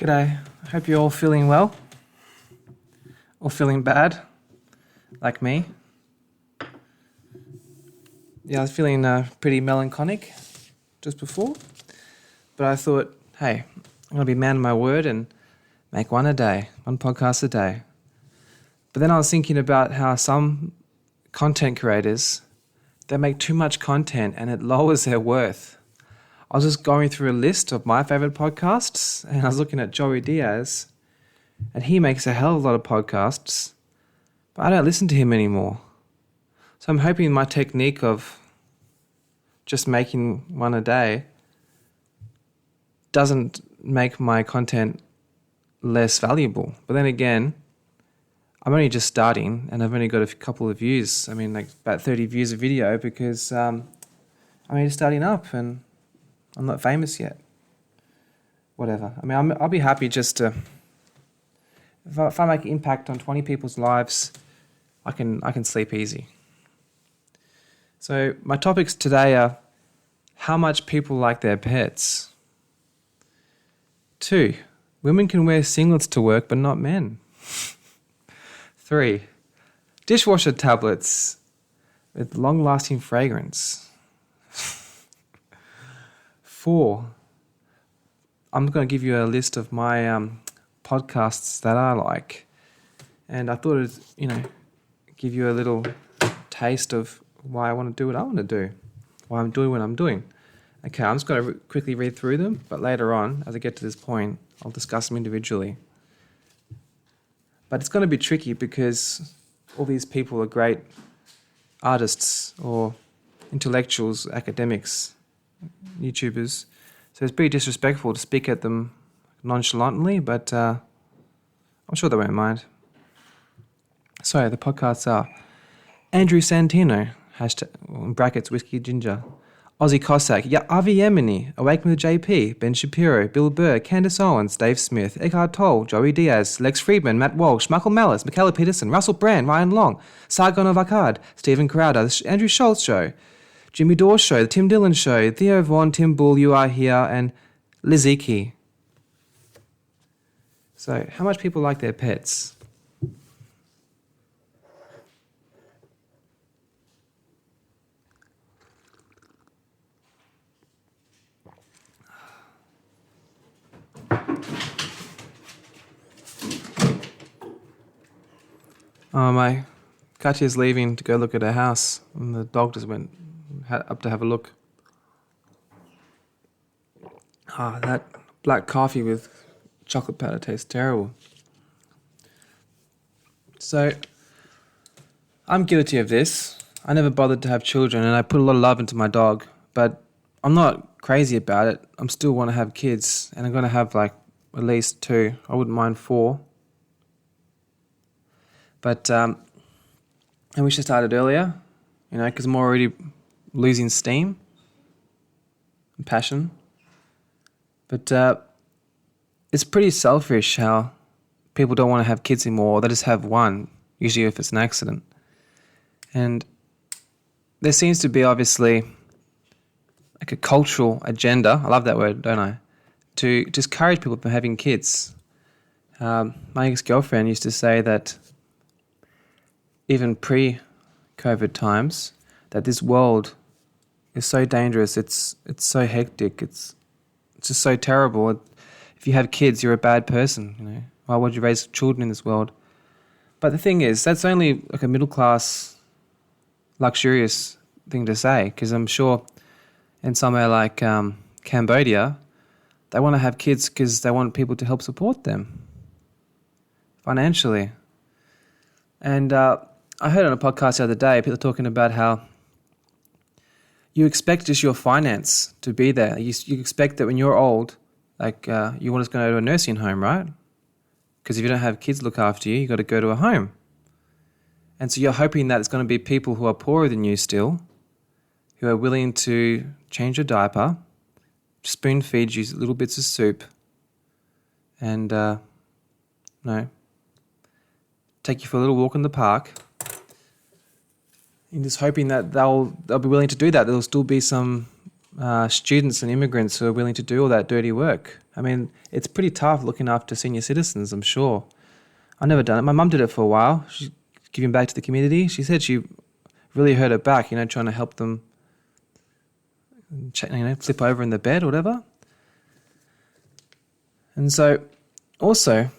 G'day. I hope you're all feeling well. Or feeling bad, like me. Yeah, I was feeling pretty melancholic just before. But I thought, hey, I'm going to be man of my word and make one podcast a day. But then I was thinking about how some content creators, they make too much content and it lowers their worth. I was just going through a list of my favorite podcasts and I was looking at Joey Diaz and he makes a hell of a lot of podcasts, but I don't listen to him anymore. So I'm hoping my technique of just making one a day doesn't make my content less valuable. But then again, I'm only just starting and I've only got a couple of views. I mean, like about 30 views a video because I'm only just starting up and I'm not famous yet. Whatever. I mean, I'll be happy just to... If I make an impact on 20 people's lives, I can sleep easy. So my topics today are how much people like their pets. 2, women can wear singlets to work but not men. 3, dishwasher tablets with long-lasting fragrance. 4, I'm going to give you a list of my podcasts that I like. And I thought it'd, give you a little taste of why I want to do what I want to do, why I'm doing what I'm doing. Okay, I'm just going to quickly read through them, but later on, as I get to this point, I'll discuss them individually. But it's going to be tricky because all these people are great artists or intellectuals, academics, YouTubers. So it's pretty disrespectful to speak at them nonchalantly, but I'm sure they won't mind. So the podcasts are Andrew Santino, hashtag, in brackets, Whiskey Ginger, Aussie Cossack, Avi Yemeni, Awaken with JP, Ben Shapiro, Bill Burr, Candace Owens, Dave Smith, Eckhart Tolle, Joey Diaz, Lex Friedman, Matt Walsh, Michael Malice, Michaela Peterson, Russell Brand, Ryan Long, Sargon of Akkad, Stephen Crowder, The Andrew Schultz Show, Jimmy Dawes Show, The Tim Dillon Show, Theo Vaughn, Tim Bull, You Are Here, and Liziki. So, how much people like their pets? My Katya's leaving to go look at her house, and the dog just went up to have a look. That black coffee with chocolate powder tastes terrible. So, I'm guilty of this. I never bothered to have children, and I put a lot of love into my dog, but I'm not crazy about it. I still want to have kids, and I'm going to have at least 2. I wouldn't mind 4. But I wish I started earlier, because I'm already losing steam and passion. But it's pretty selfish how people don't want to have kids anymore. They just have one, usually if it's an accident. And there seems to be obviously a cultural agenda, I love that word, don't I, to discourage people from having kids. My ex-girlfriend used to say that even pre-COVID times, that this world is so dangerous, it's so hectic, it's just so terrible. If you have kids, you're a bad person, Why would you raise children in this world? But the thing is, that's only a middle-class, luxurious thing to say, because I'm sure in somewhere like Cambodia, they want to have kids because they want people to help support them financially. And I heard on a podcast the other day, people talking about how you expect just your finance to be there. You expect that when you're old, you want to go to a nursing home, right? Because if you don't have kids to look after you, you've got to go to a home. And so you're hoping that it's going to be people who are poorer than you still, who are willing to change your diaper, spoon feed you little bits of soup, and take you for a little walk in the park. And just hoping that they'll be willing to do that. There'll still be some students and immigrants who are willing to do all that dirty work I mean, it's pretty tough looking after senior citizens, I'm sure. I've never done it. My mum did it for a while. She's giving back to the community. She said she really hurt her back, trying to help them, flip over in the bed or whatever. And so, also,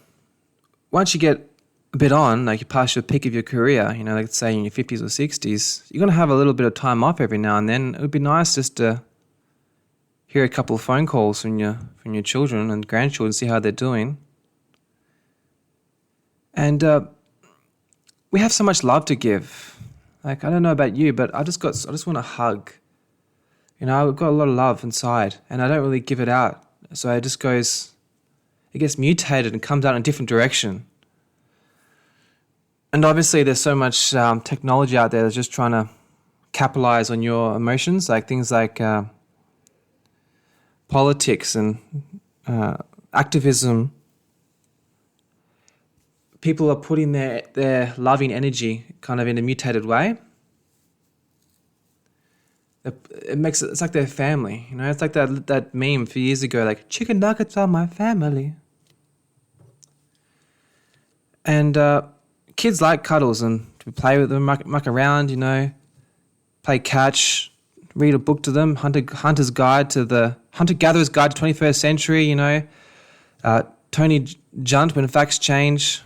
once you get a bit on, like you pass your peak of your career, like say in your 50s or 60s, you're going to have a little bit of time off every now and then. It would be nice just to hear a couple of phone calls from your children and grandchildren, see how they're doing. And we have so much love to give. Like, I don't know about you, but I just want a hug. I've got a lot of love inside, and I don't really give it out. So it gets mutated and comes out in a different direction. And obviously there's so much technology out there that's just trying to capitalize on your emotions, like things like politics and activism. People are putting their loving energy kind of in a mutated way. It's like their family, It's like that meme a few years ago, like, chicken nuggets are my family. And kids like cuddles and to play with them, muck around, play catch, read a book to them, Hunter's Guide to the Hunter-Gatherer's Guide to 21st Century, Tony Junt, When Facts Change,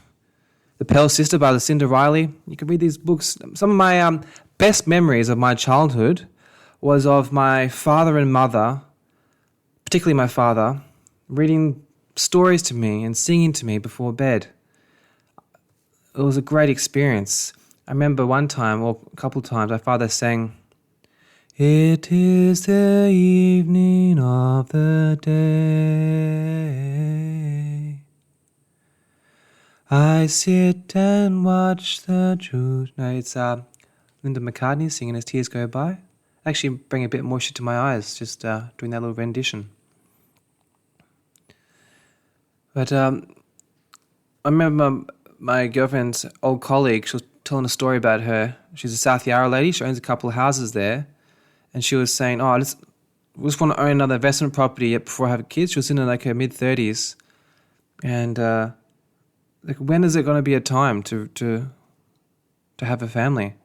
The Pale Sister by Lucinda Riley. You can read these books. Some of my best memories of my childhood was of my father and mother, particularly my father, reading stories to me and singing to me before bed. It was a great experience. I remember one time, or a couple of times, my father sang, "It is the evening of the day. I sit and watch the truth." No, it's Linda McCartney singing As Tears Go By. Actually bring a bit more shit to my eyes, just doing that little rendition. But I remember my girlfriend's old colleague, she was telling a story about her. She's a South Yarra lady. She owns a couple of houses there. And she was saying, I just want to own another investment property before I have kids. She was in like her mid-30s. And when is it going to be a time to have a family?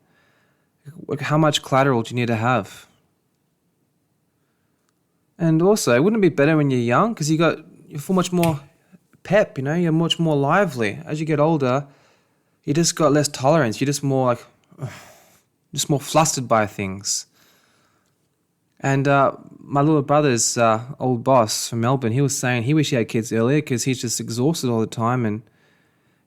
How much collateral do you need to have? And also, wouldn't it be better when you're young? Because you're feel much more pep, you're much more lively. As you get older, you just got less tolerance. You're just more more flustered by things. And my little brother's old boss from Melbourne, he was saying he wished he had kids earlier because he's just exhausted all the time. And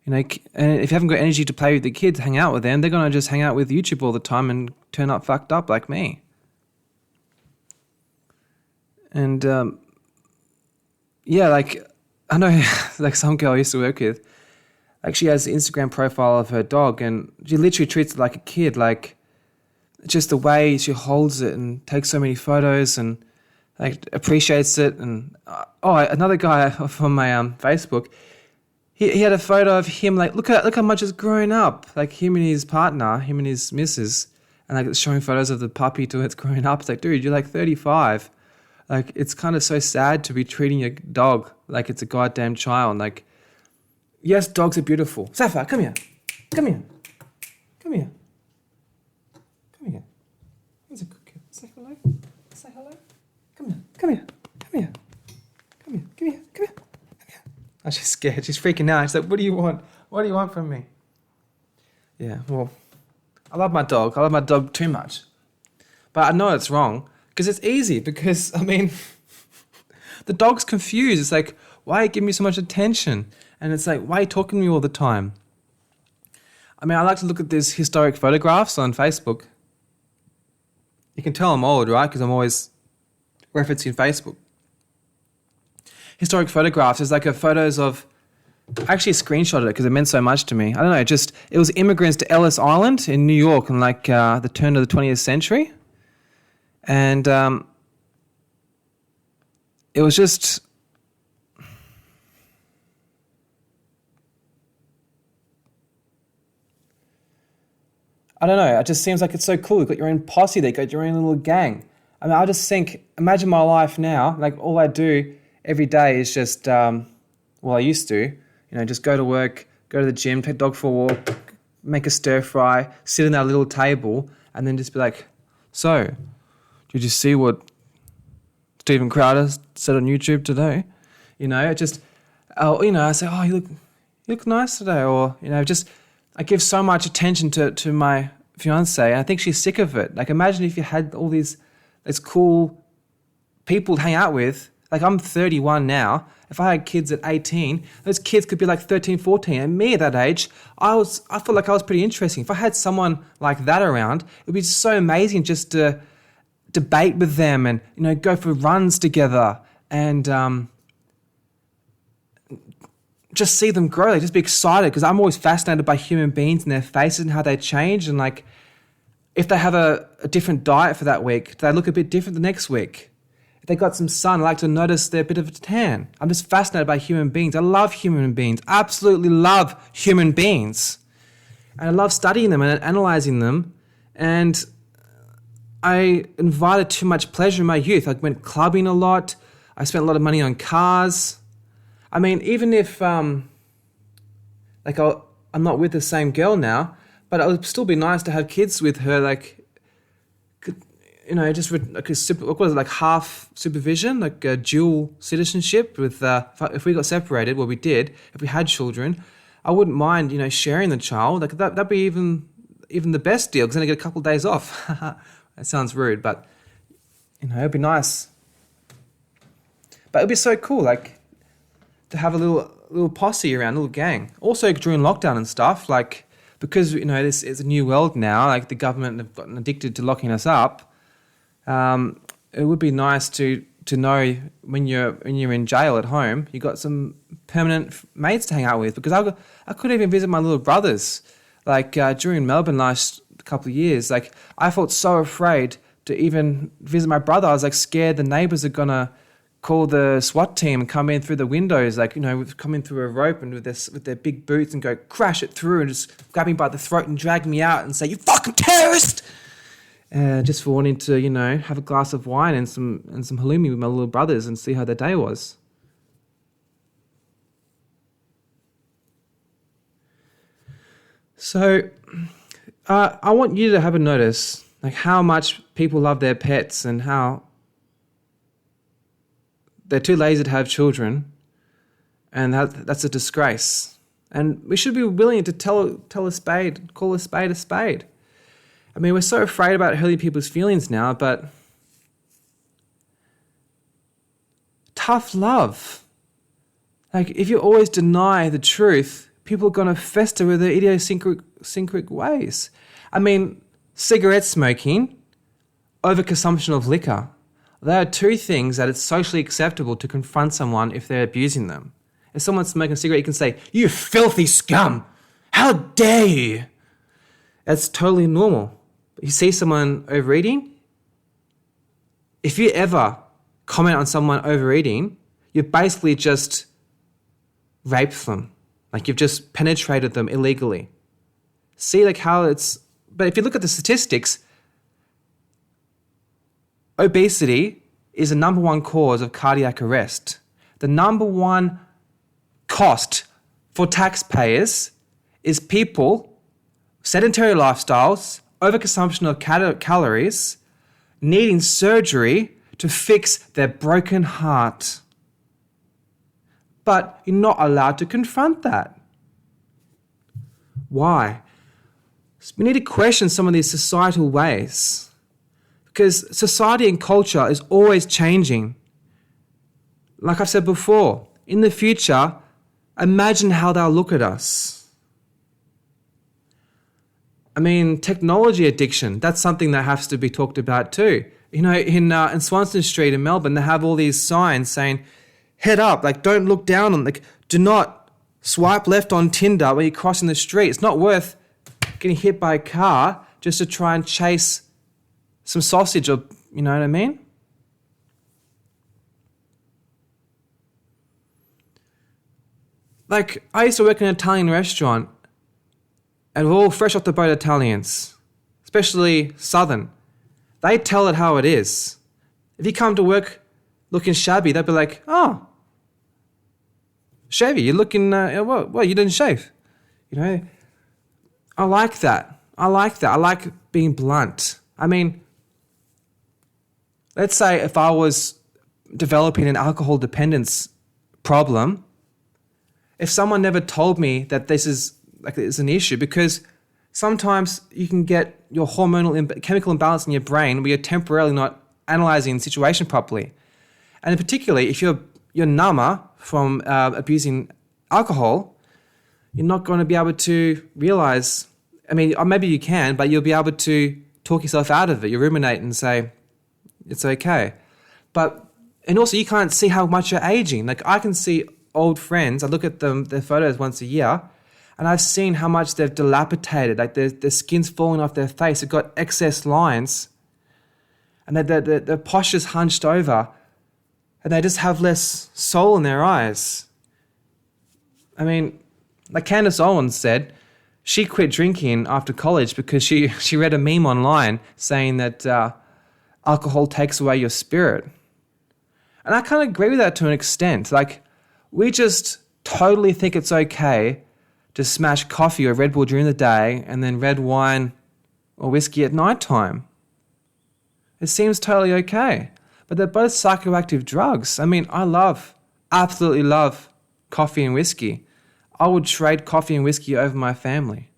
and if you haven't got energy to play with the kids, hang out with them, they're going to just hang out with YouTube all the time and turn up fucked up like me. And I know like some girl I used to work with, like she has an Instagram profile of her dog and she literally treats it like a kid, like just the way she holds it and takes so many photos and like appreciates it. And another guy from my Facebook, he had a photo of him, like look how much it's grown up, like him and his partner, him and his missus, and like it's showing photos of the puppy till it's grown up. It's like, dude, you're like 35. Like it's kind of so sad to be treating your dog like it's a goddamn child. Like, yes, dogs are beautiful. Sapphire, come here. Come here. Come here. Come here. He's a good kid. Say hello. Say hello. Come here. Come here. Come here. Come here. Come here. Come here. Come here. Oh, she's scared. She's freaking out. She's like, what do you want? What do you want from me? Yeah, well, I love my dog. I love my dog too much. But I know it's wrong because it's easy because, the dog's confused. It's like, why are you giving me so much attention? And it's like, why are you talking to me all the time? I like to look at these historic photographs on Facebook. You can tell I'm old, right? Because I'm always referencing Facebook. Historic photographs is like photos of... I actually screenshotted it because it meant so much to me. I don't know, it was immigrants to Ellis Island in New York in the turn of the 20th century. And it was just... I don't know, it just seems like it's so cool. You've got your own posse there, you've got your own little gang. I just think, imagine my life now, like all I do every day is just, I used to, just go to work, go to the gym, take dog for a walk, make a stir fry, sit at our little table, and then just be like, so, did you see what Stephen Crowder said on YouTube today? I say, oh, you look nice today. Or, I give so much attention to my fiance, and I think she's sick of it. Like, imagine if you had all these cool people to hang out with. Like, I'm 31 now. If I had kids at 18, those kids could be like 13, 14. And me at that age, I felt like I was pretty interesting. If I had someone like that around, it would be so amazing just to debate with them and, go for runs together and just see them grow. Like, just be excited, because I'm always fascinated by human beings and their faces and how they change. And like, if they have a different diet for that week, do they look a bit different the next week? If they got some sun, I like to notice they're a bit of a tan. I'm just fascinated by human beings. I love human beings. Absolutely love human beings. And I love studying them and analysing them. And I invited too much pleasure in my youth. I went clubbing a lot. I spent a lot of money on cars. I mean, even if I'm not with the same girl now, but it would still be nice to have kids with her, half supervision, like a dual citizenship with, if we got separated, well, we did, if we had children, I wouldn't mind, sharing the child. Like that'd be even the best deal, because then I get a couple of days off. That sounds rude, but, it'd be nice. But it'd be so cool, like, to have a little posse around, a little gang. Also during lockdown and stuff, like, because, this is a new world now, like the government have gotten addicted to locking us up, it would be nice to know when you're in jail at home, you got some permanent mates to hang out with. Because I couldn't even visit my little brothers. Like during Melbourne last couple of years, like I felt so afraid to even visit my brother. I was like scared the neighbours are gonna call the SWAT team and come in through the windows, come in through a rope and with their big boots and go crash it through and just grab me by the throat and drag me out and say, "You fucking terrorist!" Just for wanting to, have a glass of wine and some halloumi with my little brothers and see how their day was. So, I want you to have a notice, like how much people love their pets and how they're too lazy to have children, and that's a disgrace. And we should be willing to call a spade a spade. I mean, we're so afraid about hurting people's feelings now, but tough love. Like, if you always deny the truth, people are going to fester with their idiosyncratic ways. I mean, cigarette smoking, overconsumption of liquor. There are two things that it's socially acceptable to confront someone if they're abusing them. If someone's smoking a cigarette, you can say, "You filthy scum! How dare you!" That's totally normal. You see someone overeating, if you ever comment on someone overeating, you've basically just raped them. Like, you've just penetrated them illegally. See, like, how it's... But if you look at the statistics, obesity is the number one cause of cardiac arrest. The number one cost for taxpayers is people, sedentary lifestyles, overconsumption of calories, needing surgery to fix their broken heart. But you're not allowed to confront that. Why? We need to question some of these societal ways, because society and culture is always changing. Like I've said before, in the future, imagine how they'll look at us. I mean, technology addiction, that's something that has to be talked about too. In Swanston Street in Melbourne, they have all these signs saying, head up, like, don't look down on, like, do not swipe left on Tinder when you're crossing the street. It's not worth getting hit by a car just to try and chase some sausage, or, you know what I mean? Like, I used to work in an Italian restaurant, and we're all fresh off the boat Italians, especially Southern. They tell it how it is. If you come to work looking shabby, they'll be like, "Oh, Shave you. You're looking, well, you didn't shave. You know, I like that. I like being blunt. I mean, let's say if I was developing an alcohol dependence problem, if someone never told me that this is an issue, because sometimes you can get your hormonal chemical imbalance in your brain where you're temporarily not analyzing the situation properly. And particularly if you're number from abusing alcohol, you're not going to be able to realize, or maybe you can, but you'll be able to talk yourself out of it. You ruminate and say, it's okay. And also you can't see how much you're aging. Like I can see old friends, I look at their photos once a year, and I've seen how much they've dilapidated. Like their skin's falling off their face. They've got excess lines, and their posture's hunched over, and they just have less soul in their eyes. I mean, like Candace Owens said, she quit drinking after college because she read a meme online saying that alcohol takes away your spirit. And I kind of agree with that to an extent. Like, we just totally think it's okay to smash coffee or Red Bull during the day and then red wine or whiskey at nighttime. It seems totally okay. But they're both psychoactive drugs. I mean, I absolutely love coffee and whiskey. I would trade coffee and whiskey over my family.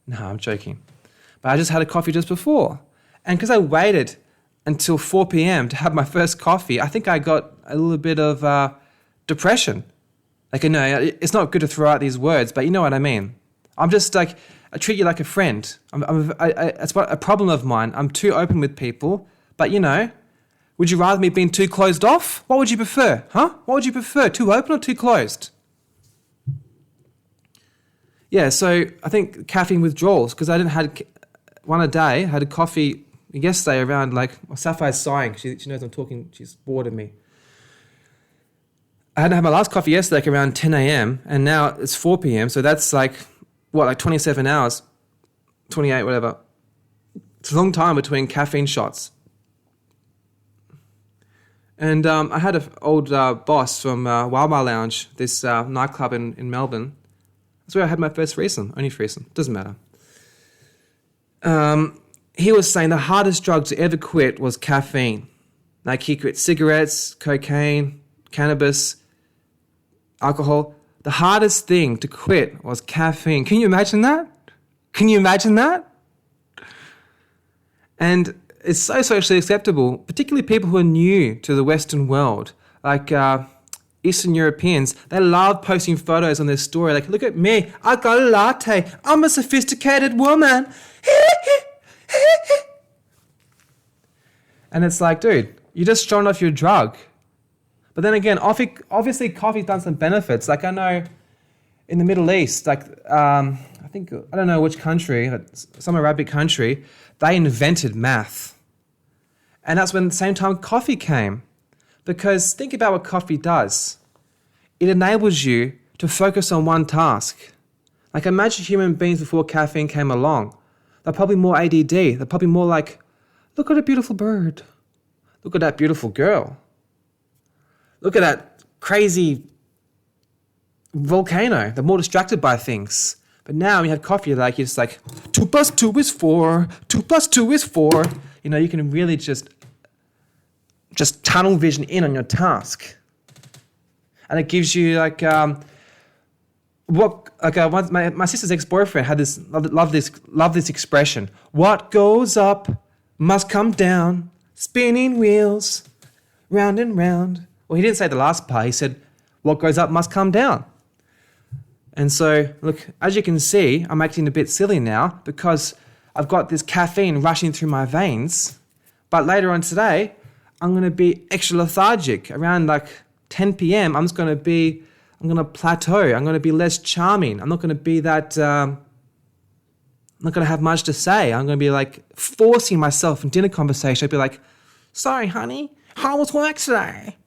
No, I'm joking. But I just had a coffee just before. And because I waited until 4 p.m. to have my first coffee, I think I got a little bit of depression. Like, I know it's not good to throw out these words, but you know what I mean. I'm just like, I treat you like a friend. It's a problem of mine. I'm too open with people, but would you rather me being too closed off? What would you prefer, huh? What would you prefer, too open or too closed? Yeah, so I think caffeine withdrawals, because I didn't had one a day. I had a coffee yesterday around Sapphire's sighing. She knows I'm talking. She's bored of me. I had to have my last coffee yesterday around 10 a.m. and now it's 4 p.m. So that's 27 hours, 28, whatever. It's a long time between caffeine shots. And I had an old boss from Wild Wild Lounge, this nightclub in Melbourne. That's where I had my first threesome, only threesome, doesn't matter. He was saying the hardest drug to ever quit was caffeine. Like he quit cigarettes, cocaine, cannabis, alcohol. The hardest thing to quit was caffeine. Can you imagine that? And it's so socially acceptable, particularly people who are new to the Western world, like Eastern Europeans. They love posting photos on their story. Like, look at me, I got a latte. I'm a sophisticated woman. And it's like, dude, you just thrown off your drug. But then again, obviously coffee's done some benefits. Like I know in the Middle East, I don't know which country, some Arabic country, they invented math. And that's when at the same time coffee came. Because think about what coffee does. It enables you to focus on one task. Like imagine human beings before caffeine came along. They're probably more ADD. They're probably more like, look at a beautiful bird. Look at that beautiful girl. Look at that crazy volcano. They're more distracted by things. But now when you have coffee, you're just like, 2 + 2 is 4. 2 + 2 is 4. You can really just tunnel vision in on your task. And it gives you my sister's ex-boyfriend had this, love this expression. What goes up must come down, spinning wheels, round and round. Well, he didn't say the last part. He said, what goes up must come down. And so, look, as you can see, I'm acting a bit silly now because I've got this caffeine rushing through my veins. But later on today, I'm going to be extra lethargic. Around 10 p.m., I'm going to plateau. I'm going to be less charming. I'm not going to be that, I'm not going to have much to say. I'm going to be forcing myself in dinner conversation. I'll be like, sorry, honey, how was work today?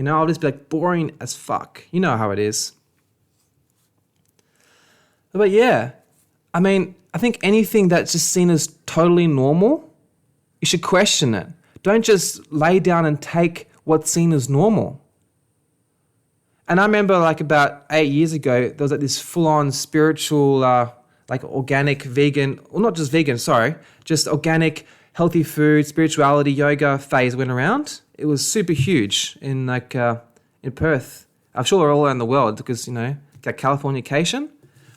I'll just be boring as fuck. You know how it is. But yeah, I think anything that's just seen as totally normal, you should question it. Don't just lay down and take what's seen as normal. And I remember like about 8 years ago, there was like this full-on spiritual, like organic vegan, well, not just vegan, sorry, just organic, healthy food, spirituality, yoga phase went around. It was super huge in like in Perth. I'm sure they're all around the world because, you know, got Californication.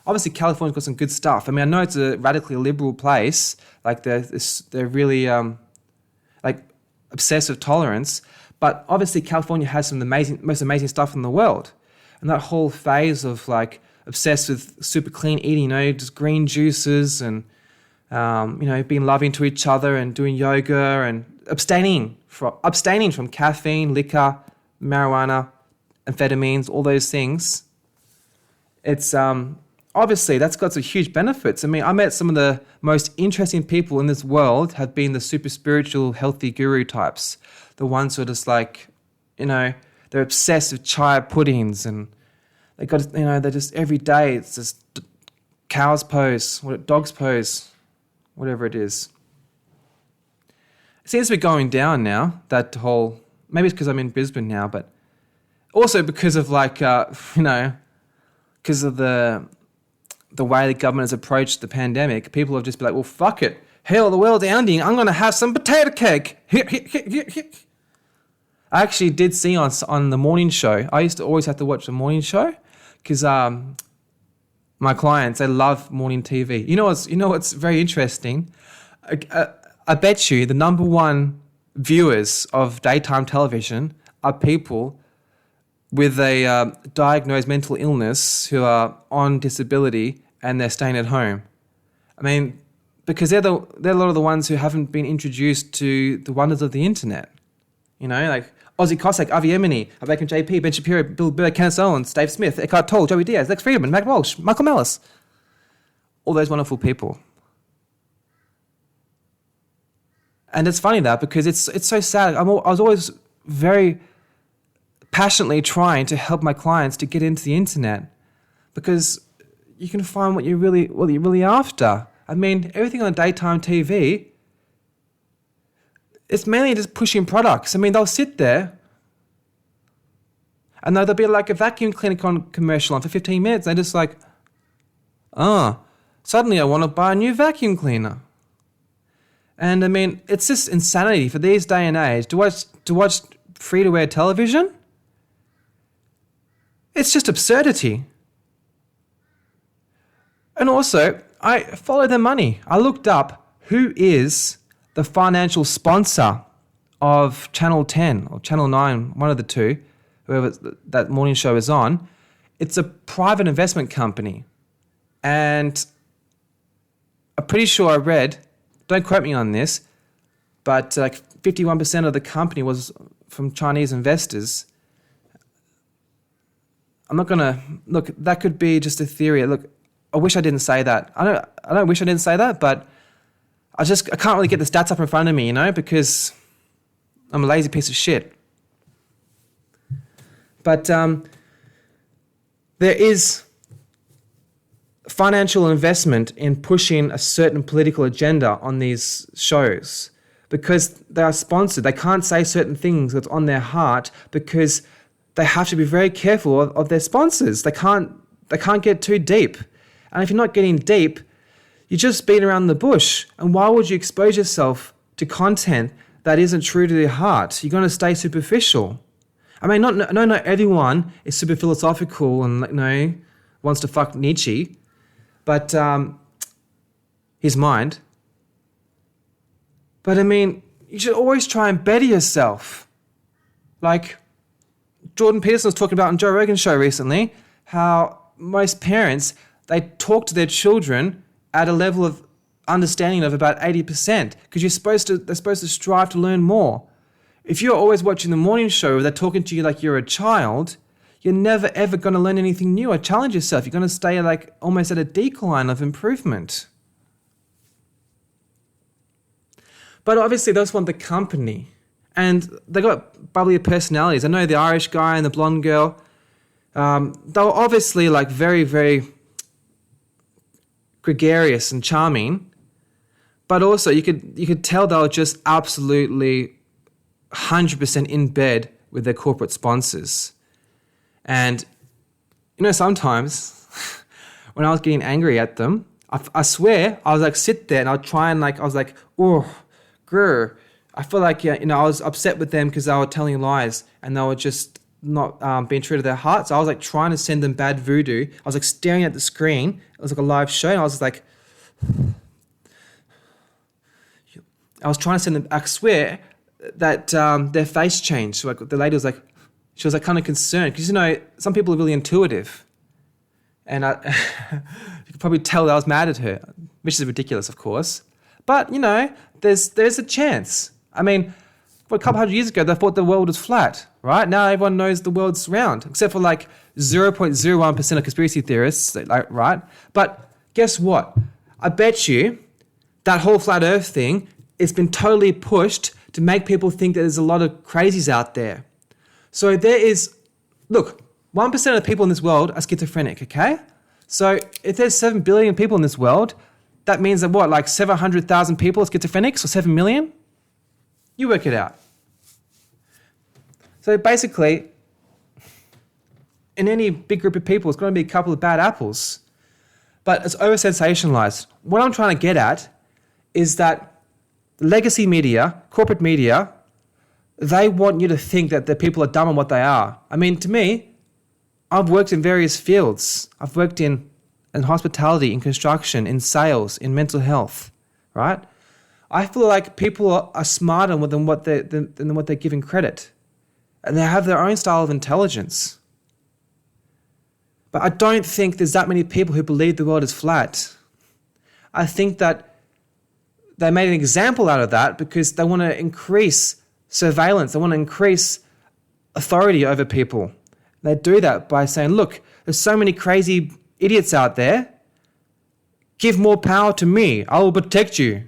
Obviously, California's got some good stuff. I mean, I know it's a radically liberal place. Like they're really like obsessive tolerance. But obviously, California has some most amazing stuff in the world. And that whole phase of like obsessed with super clean eating, you know, just green juices and, you know, being loving to each other and doing yoga and abstaining from caffeine, liquor, marijuana, amphetamines, all those things. It's obviously that's got some huge benefits. I mean, I met some of the most interesting people in this world have been the super spiritual, healthy guru types. The ones who are just like, you know, they're obsessed with chia puddings and they got, you know, they're just every day it's just cow's pose, dog's pose, whatever it is. It seems to be going down now, that whole, maybe it's because I'm in Brisbane now, but also because of like, you know, because of the way the government has approached the pandemic, people have just been like, well, fuck it. Hell, the world's ending. I'm going to have some potato cake. I actually did see on the morning show. I used to always have to watch the morning show because my clients, they love morning TV. You know what's very interesting? I bet you the number one viewers of daytime television are people with a diagnosed mental illness who are on disability and they're staying at home. I mean, because they're a lot of the ones who haven't been introduced to the wonders of the internet. You know, like Aussie Cossack, Avi Emini, Abacum JP, Ben Shapiro, Bill Burr, Kenneth Owens, Dave Smith, Eckhart Tolle, Joey Diaz, Lex Friedman, Matt Walsh, Michael Mellis. All those wonderful people. And it's funny that because it's so sad. I was always very passionately trying to help my clients to get into the internet because you can find what you're really after. I mean, everything on daytime TV, it's mainly just pushing products. I mean, they'll sit there and there'll be like a vacuum cleaner commercial on for 15 minutes. They're just like, suddenly I want to buy a new vacuum cleaner. And I mean, it's just insanity for these day and age to watch free-to-air television. It's just absurdity. And also, I follow their money. I looked up who is the financial sponsor of Channel 10 or Channel 9, one of the two, whoever that morning show is on. It's a private investment company. And I'm pretty sure I read, don't quote me on this, but like 51% of the company was from Chinese investors. I'm not going to, look, that could be just a theory. Look, I wish I didn't say that. I don't wish I didn't say that, but I can't really get the stats up in front of me, you know, because I'm a lazy piece of shit. But there is financial investment in pushing a certain political agenda on these shows because they are sponsored. They can't say certain things that's on their heart because they have to be very careful of their sponsors. They can't get too deep. And if you're not getting deep, you're just beating around the bush. And why would you expose yourself to content that isn't true to your heart? You're going to stay superficial. I mean, not everyone is super philosophical and, you know, wants to fuck Nietzsche, but his mind. But I mean, you should always try and better yourself. Like Jordan Peterson was talking about on Joe Rogan's show recently, how most parents, they talk to their children at a level of understanding of about 80% because they're supposed to strive to learn more. If you're always watching the morning show where they're talking to you like you're a child, you're never ever going to learn anything new or challenge yourself. You're going to stay like almost at a decline of improvement. But obviously those want the company. And they got bubbly personalities. I know the Irish guy and the blonde girl. They were obviously like very, very gregarious and charming. But also you could tell they were just absolutely 100% in bed with their corporate sponsors. And, sometimes when I was getting angry at them, I swear I was like, sit there and I'd try and I was like, oh, grr. I feel like, I was upset with them because they were telling lies and they were just not being true to their heart. So I was like trying to send them bad voodoo. I was like staring at the screen. It was like a live show. And I was like, I was trying to send them, I swear that their face changed. So like the lady was like, she was like kind of concerned because, some people are really intuitive. And you could probably tell that I was mad at her, which is ridiculous, of course. But, there's a chance. I mean, a couple hundred years ago, they thought the world was flat, right? Now everyone knows the world's round, except for 0.01% of conspiracy theorists, right? But guess what? I bet you that whole flat earth thing, it's been totally pushed to make people think that there's a lot of crazies out there. So look, 1% of the people in this world are schizophrenic, okay? So if there's 7 billion people in this world, that means that 700,000 people are schizophrenics or 7 million? You work it out. So basically, in any big group of people, it's going to be a couple of bad apples. But it's over-sensationalized. What I'm trying to get at is that legacy media, corporate media, they want you to think that the people are dumb on what they are. I mean, to me, I've worked in various fields. I've worked in hospitality, in construction, in sales, in mental health, right? I feel like people are smarter than what they're given credit. And they have their own style of intelligence. But I don't think there's that many people who believe the world is flat. I think that they made an example out of that because they want to increase surveillance. They want to increase authority over people. They do that by saying, look, there's so many crazy idiots out there. Give more power to me. I will protect you.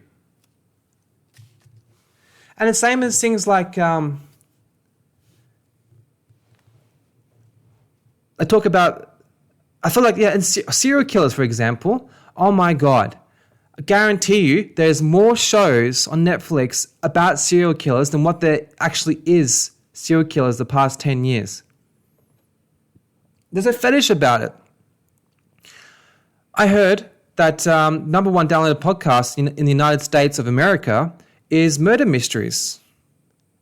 And the same as things like, I talk about, I feel like, and serial killers, for example. Oh my God. I guarantee you there's more shows on Netflix about serial killers than what there actually is serial killers the past 10 years. There's a fetish about it. I heard that number one downloaded podcast in the United States of America is murder mysteries.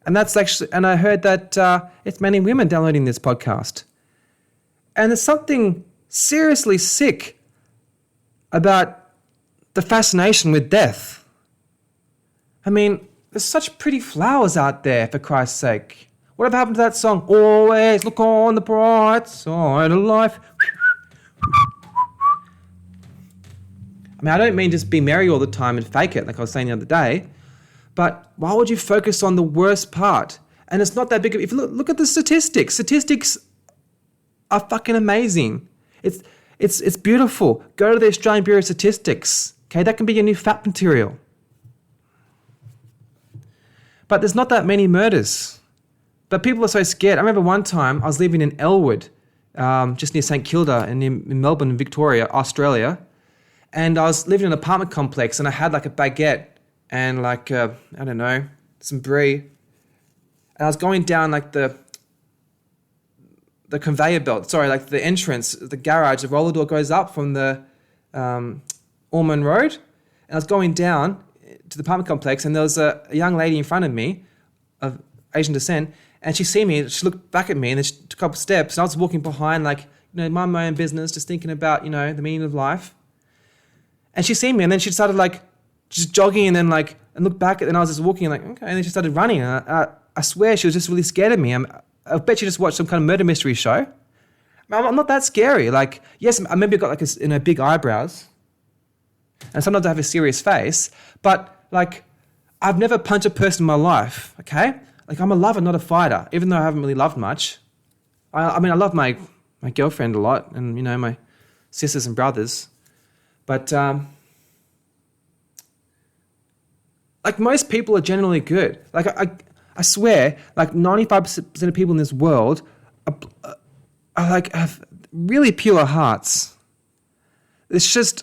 And I heard that it's mainly women downloading this podcast. And there's something seriously sick about the fascination with death. I mean, there's such pretty flowers out there, for Christ's sake. Whatever happened to that song? Always look on the bright side of life. I mean, I don't mean just be merry all the time and fake it, like I was saying the other day. But why would you focus on the worst part? And it's not that big. If you look at the statistics. Statistics are fucking amazing. It's beautiful. Go to the Australian Bureau of Statistics. Okay, that can be your new fat material. But there's not that many murders. But people are so scared. I remember one time I was living in Elwood, just near St Kilda in Melbourne, Victoria, Australia. And I was living in an apartment complex and I had like a baguette and some brie. And I was going down like the conveyor belt, the entrance, the garage, the roller door goes up from the Ormond Road. And I was going down to the apartment complex and there was a young lady in front of me of Asian descent and she see me, she looked back at me and then she took a couple of steps and I was walking behind mind my own business, just thinking about, the meaning of life. And she seen me and then she started just jogging and then and looked back and I was just walking and okay. And then she started running and I swear she was just really scared of me. I bet she just watched some kind of murder mystery show. I'm not that scary. Yes, I maybe got big eyebrows. And sometimes I have a serious face. But I've never punched a person in my life, okay? I'm a lover, not a fighter, even though I haven't really loved much. I love my girlfriend a lot and, my sisters and brothers. But, most people are generally good. I swear, 95% of people in this world have really pure hearts. It's just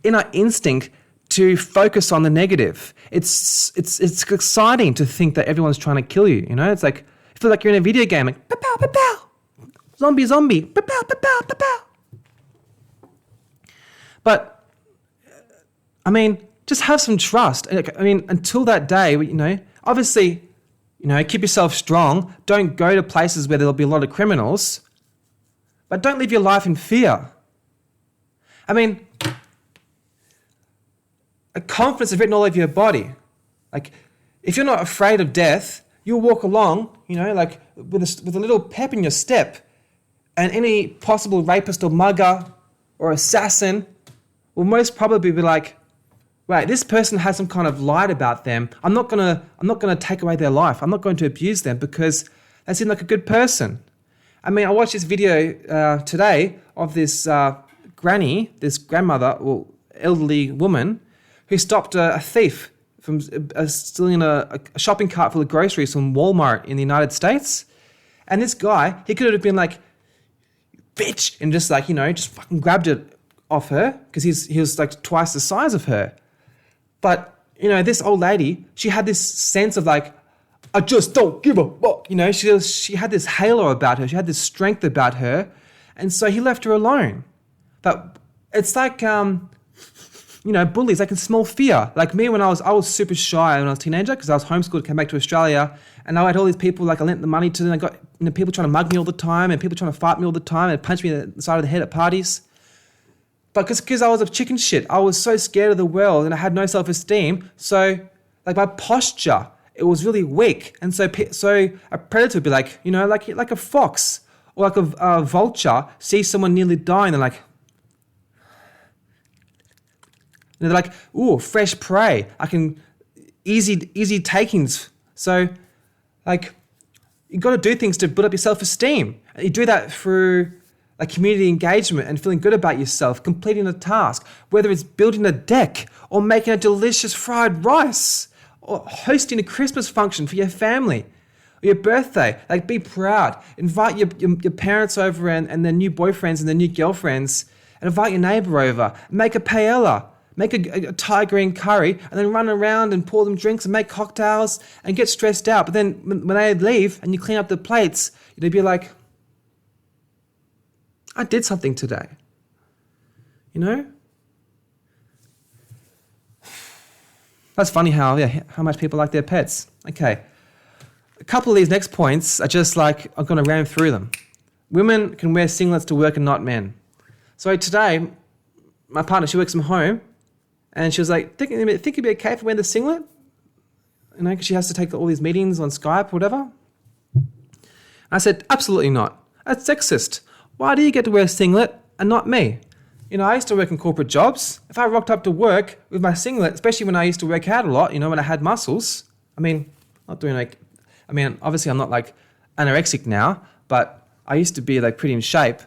in our instinct to focus on the negative. It's exciting to think that everyone's trying to kill you. It's you feel like you're in a video game, pow, pow, pow, pow. zombie, zombie. Ba-pow, ba-pow, ba-pow. But, I mean, just have some trust. I mean, until that day, obviously, keep yourself strong. Don't go to places where there'll be a lot of criminals. But don't live your life in fear. I mean, a confidence is written all over your body. Like, if you're not afraid of death, you'll walk along, like with a little pep in your step, and any possible rapist or mugger or assassin will most probably be like, right, this person has some kind of light about them. I'm not gonna take away their life. I'm not going to abuse them because they seem like a good person. I mean, I watched this video today of this granny, this grandmother or elderly woman, who stopped a thief from stealing a shopping cart full of groceries from Walmart in the United States. And this guy, he could have been like, bitch, and just like, just fucking grabbed it off her because he was like twice the size of her. But, this old lady, she had this sense of like, I just don't give a fuck. She had this halo about her. She had this strength about her. And so he left her alone. But it's like, bullies, they can smell fear. Like me, when I was super shy when I was a teenager because I was homeschooled, came back to Australia, and I had all these people, like I lent the money to them. I got people trying to mug me all the time and people trying to fight me all the time and punch me in the side of the head at parties. But because I was a chicken shit, I was so scared of the world and I had no self-esteem. So like my posture, it was really weak. And so a predator would be like, like a fox or like a vulture sees someone nearly dying. They're like, ooh, fresh prey. I can easy takings. So like you got to do things to build up your self-esteem. And you do that through like community engagement and feeling good about yourself, completing a task, whether it's building a deck or making a delicious fried rice or hosting a Christmas function for your family or your birthday. Like be proud. Invite your parents over and their new boyfriends and their new girlfriends and invite your neighbor over. Make a paella. Make a Thai green curry and then run around and pour them drinks and make cocktails and get stressed out. But then when they leave and you clean up the plates, you'd be like, I did something today. That's funny how much people like their pets. Okay. A couple of these next points are just like, I'm going to ram through them. Women can wear singlets to work and not men. So today, my partner, she works from home, and she was like, think it'd be okay if I wear the singlet? Because she has to take all these meetings on Skype or whatever. And I said, absolutely not. That's sexist. Why do you get to wear a singlet and not me? I used to work in corporate jobs. If I rocked up to work with my singlet, especially when I used to work out a lot, when I had muscles, obviously I'm not like anorexic now, but I used to be like pretty in shape.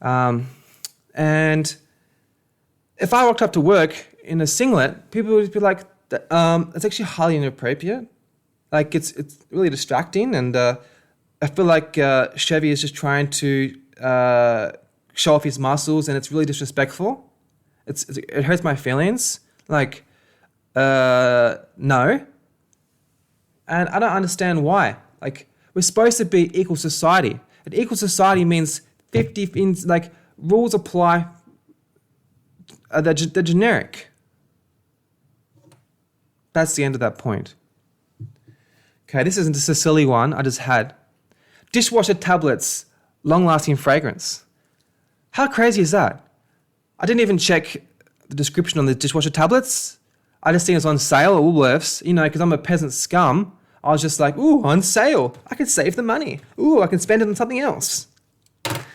And if I walked up to work in a singlet, people would be like, it's actually highly inappropriate. Like it's really distracting. And I feel like Chevy is just trying to show off his muscles and it's really disrespectful. It hurts my feelings. Like, no. And I don't understand why. Like, we're supposed to be equal society. And equal society means 50 things, like rules apply. They're generic. That's the end of that point. Okay, this isn't just a silly one I just had. Dishwasher tablets, long-lasting fragrance. How crazy is that? I didn't even check the description on the dishwasher tablets. I just seen it was on sale at Woolworths, because I'm a peasant scum. I was just like, ooh, on sale. I can save the money. Ooh, I can spend it on something else.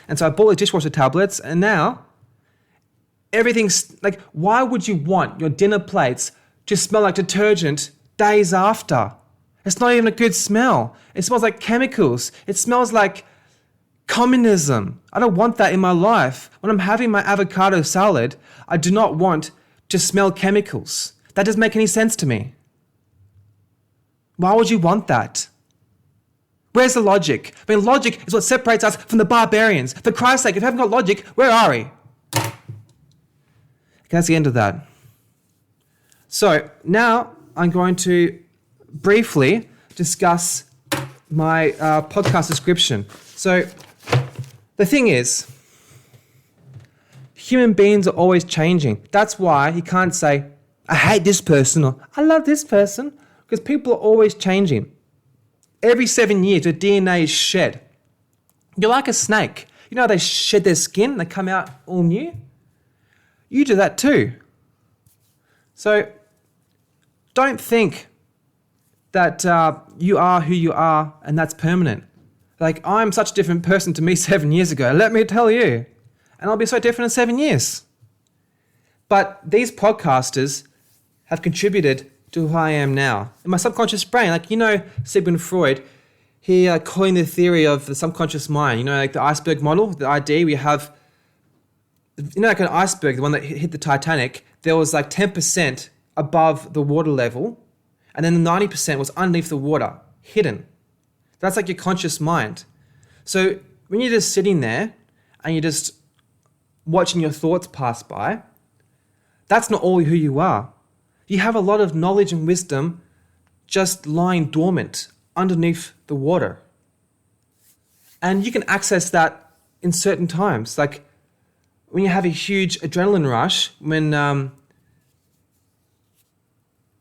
And so I bought the dishwasher tablets, and now everything's like, why would you want your dinner plates to smell like detergent days after? It's not even a good smell. It smells like chemicals. It smells like communism. I don't want that in my life. When I'm having my avocado salad, I do not want to smell chemicals. That doesn't make any sense to me. Why would you want that? Where's the logic? Logic is what separates us from the barbarians. For Christ's sake, if you haven't got logic, where are we? Okay, that's the end of that. So now I'm going to briefly discuss my podcast description. So The thing is, human beings are always changing. That's why you can't say, I hate this person or I love this person, because people are always changing. Every 7 years, the DNA is shed. You're like a snake. You know how they shed their skin, they come out all new? You do that too. So don't think that you are who you are and that's permanent. Like, I'm such a different person to me 7 years ago, let me tell you. And I'll be so different in 7 years. But these podcasters have contributed to who I am now. In my subconscious brain, like, Sigmund Freud, he coined the theory of the subconscious mind, like the iceberg model, the idea we have, like an iceberg, the one that hit the Titanic, there was like 10% above the water level, and then the 90% was underneath the water, hidden. That's like your conscious mind. So when you're just sitting there and you're just watching your thoughts pass by, that's not all who you are. You have a lot of knowledge and wisdom just lying dormant underneath the water. And you can access that in certain times. Like when you have a huge adrenaline rush, when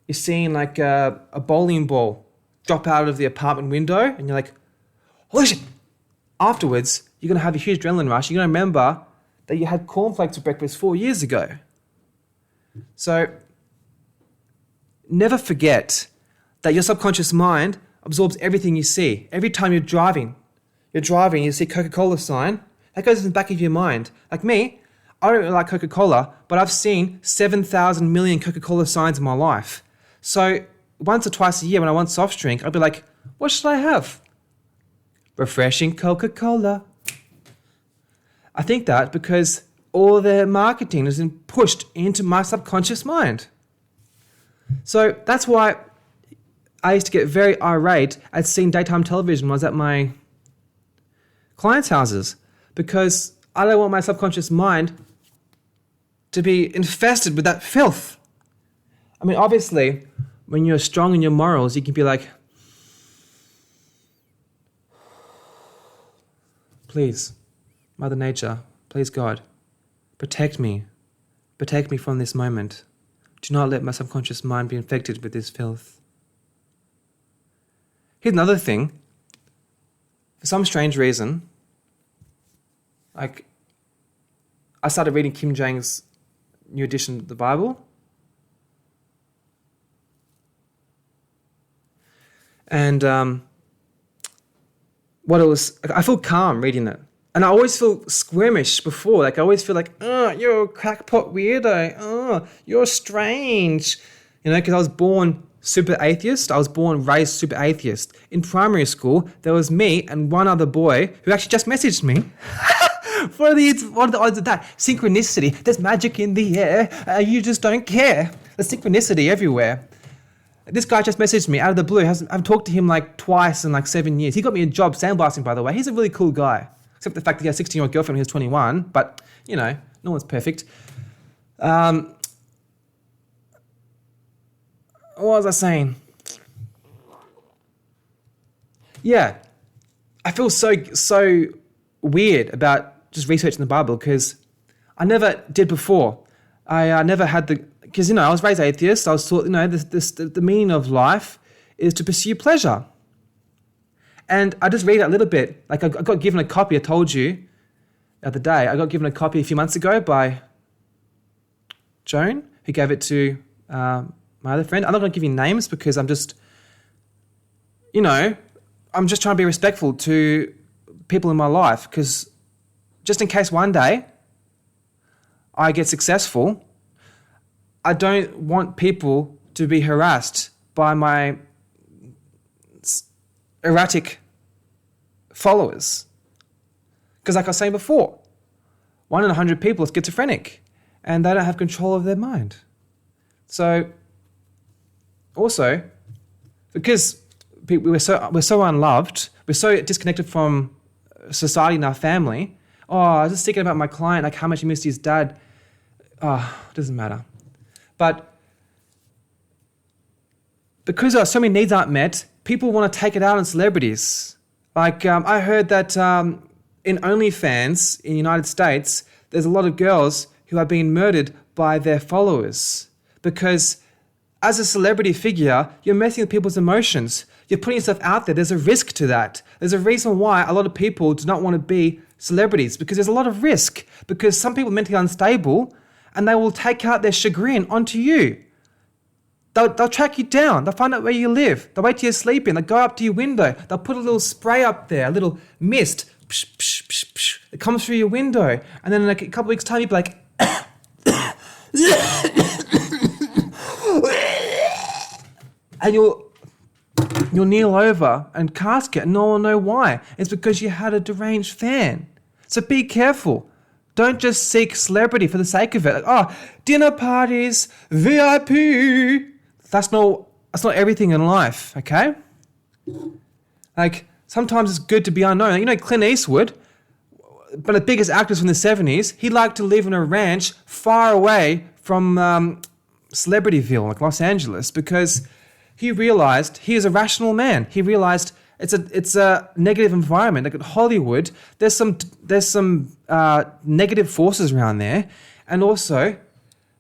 you're seeing like a bowling ball drop out of the apartment window and you're like, holy shit. Afterwards, you're going to have a huge adrenaline rush. You're going to remember that you had cornflakes for breakfast 4 years ago. So never forget that your subconscious mind absorbs everything you see. Every time you're driving, you see Coca-Cola sign, that goes in the back of your mind. Like me, I don't really like Coca-Cola, but I've seen 7,000 million Coca-Cola signs in my life. So once or twice a year when I want soft drink, I'd be like, what should I have? Refreshing Coca-Cola. I think that because all their marketing has been pushed into my subconscious mind. So that's why I used to get very irate at seeing daytime television when I was at my clients' houses, because I don't want my subconscious mind to be infested with that filth. I mean, obviously, when you're strong in your morals, you can be like, please, Mother Nature, please God, protect me from this moment. Do not let my subconscious mind be infected with this filth. Here's another thing. For some strange reason, like, I started reading Kim Jang's new edition of the Bible. And I feel calm reading it. And I always feel squirmish before. Like, I always feel like, you're a crackpot weirdo. You're strange. Because I was born super atheist. I was born and raised super atheist. In primary school, there was me and one other boy who actually just messaged me. What are the odds of that? Synchronicity. There's magic in the air. You just don't care. There's synchronicity everywhere. This guy just messaged me out of the blue. I've talked to him like twice in like 7 years. He got me a job sandblasting, by the way. He's a really cool guy. Except the fact that he had a 16-year-old girlfriend when he was 21. But, no one's perfect. What was I saying? Yeah. I feel so weird about just researching the Bible because I never did before. I never had because, I was raised atheist. I was taught, the meaning of life is to pursue pleasure. And I just read it a little bit. Like, I got given a copy, I told you the other day. I got given a copy a few months ago by Joan, who gave it to my other friend. I'm not going to give you names because I'm just, I'm just trying to be respectful to people in my life, because just in case one day I get successful, I don't want people to be harassed by my erratic followers. Because like I was saying before, 1 in 100 people are schizophrenic and they don't have control of their mind. So also, because we're so unloved, we're so disconnected from society and our family. I was just thinking about my client, like how much he missed his dad. It doesn't matter. But because so many needs aren't met, people want to take it out on celebrities. Like, I heard that in OnlyFans in the United States, there's a lot of girls who are being murdered by their followers because as a celebrity figure, you're messing with people's emotions. You're putting yourself out there. There's a risk to that. There's a reason why a lot of people do not want to be celebrities because there's a lot of risk because some people are mentally unstable and they will take out their chagrin onto you. They'll track you down. They'll find out where you live. They'll wait till you're sleeping. They'll go up to your window. They'll put a little spray up there, a little mist. Psh, psh, psh, psh. It comes through your window. And then in like a couple of weeks' time, you'll be like... and you'll kneel over and casket and no one will know why. It's because you had a deranged fan. So be careful. Don't just seek celebrity for the sake of it. Like, oh, dinner parties, VIP. That's not everything in life, okay? Like, sometimes it's good to be unknown. You know, Clint Eastwood, one of the biggest actors from the 70s, he liked to live in a ranch far away from Celebrityville, like Los Angeles, because he realized he is a rational man. He realized it's a negative environment. Like at Hollywood, there's some negative forces around there, and also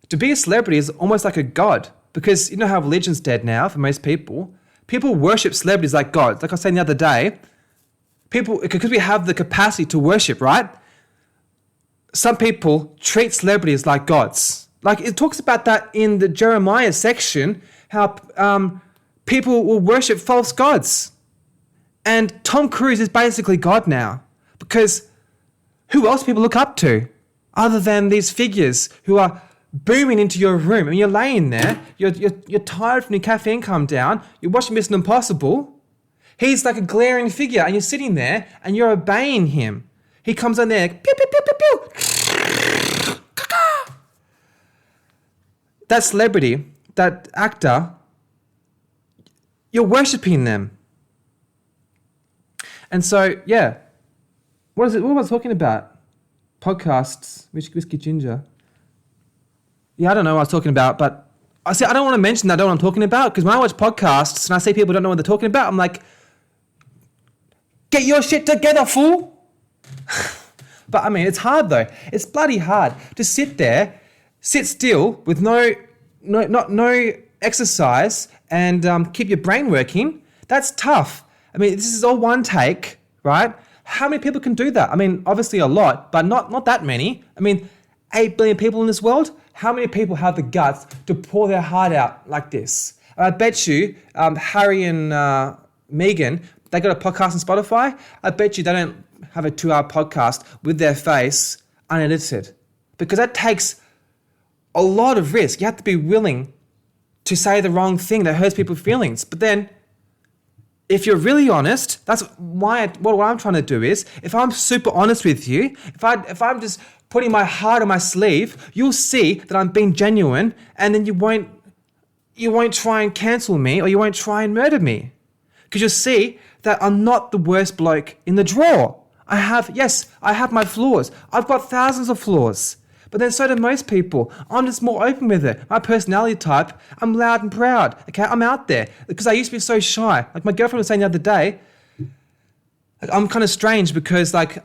to be a celebrity is almost like a god because you know how religion's dead now for most people. People worship celebrities like gods. Like I was saying the other day, people because we have the capacity to worship, right? Some people treat celebrities like gods. Like it talks about that in the Jeremiah section, how people will worship false gods. And Tom Cruise is basically God now because who else people look up to other than these figures who are booming into your room and you're laying there, you're tired from your caffeine come down, you're watching Mission Impossible. He's like a glaring figure and you're sitting there and you're obeying him. He comes on there, pew, pew, pew, pew, pew. That celebrity, that actor, you're worshipping them. And so, yeah, what was I talking about? Podcasts, Whiskey Ginger. Yeah, I don't know what I was talking about, but I don't want to mention that I don't know what I'm talking about because when I watch podcasts and I see people don't know what they're talking about, I'm like, get your shit together, fool. But I mean, it's hard though. It's bloody hard to sit there, sit still with no exercise and keep your brain working. That's tough. I mean, this is all one take, right? How many people can do that? I mean, obviously a lot, but not that many. I mean, 8 billion people in this world. How many people have the guts to pour their heart out like this? I bet you Harry and Meghan, they got a podcast on Spotify. I bet you they don't have a 2-hour podcast with their face unedited because that takes a lot of risk. You have to be willing to say the wrong thing that hurts people's feelings. But then if you're really honest, that's why what I'm trying to do is, if I'm super honest with you, if I'm just putting my heart on my sleeve, you'll see that I'm being genuine, and then you won't try and cancel me or you won't try and murder me, because you'll see that I'm not the worst bloke in the drawer. I have my flaws. I've got thousands of flaws. But then so do most people. I'm just more open with it. My personality type, I'm loud and proud. Okay, I'm out there. Because I used to be so shy. Like my girlfriend was saying the other day, like, I'm kind of strange because like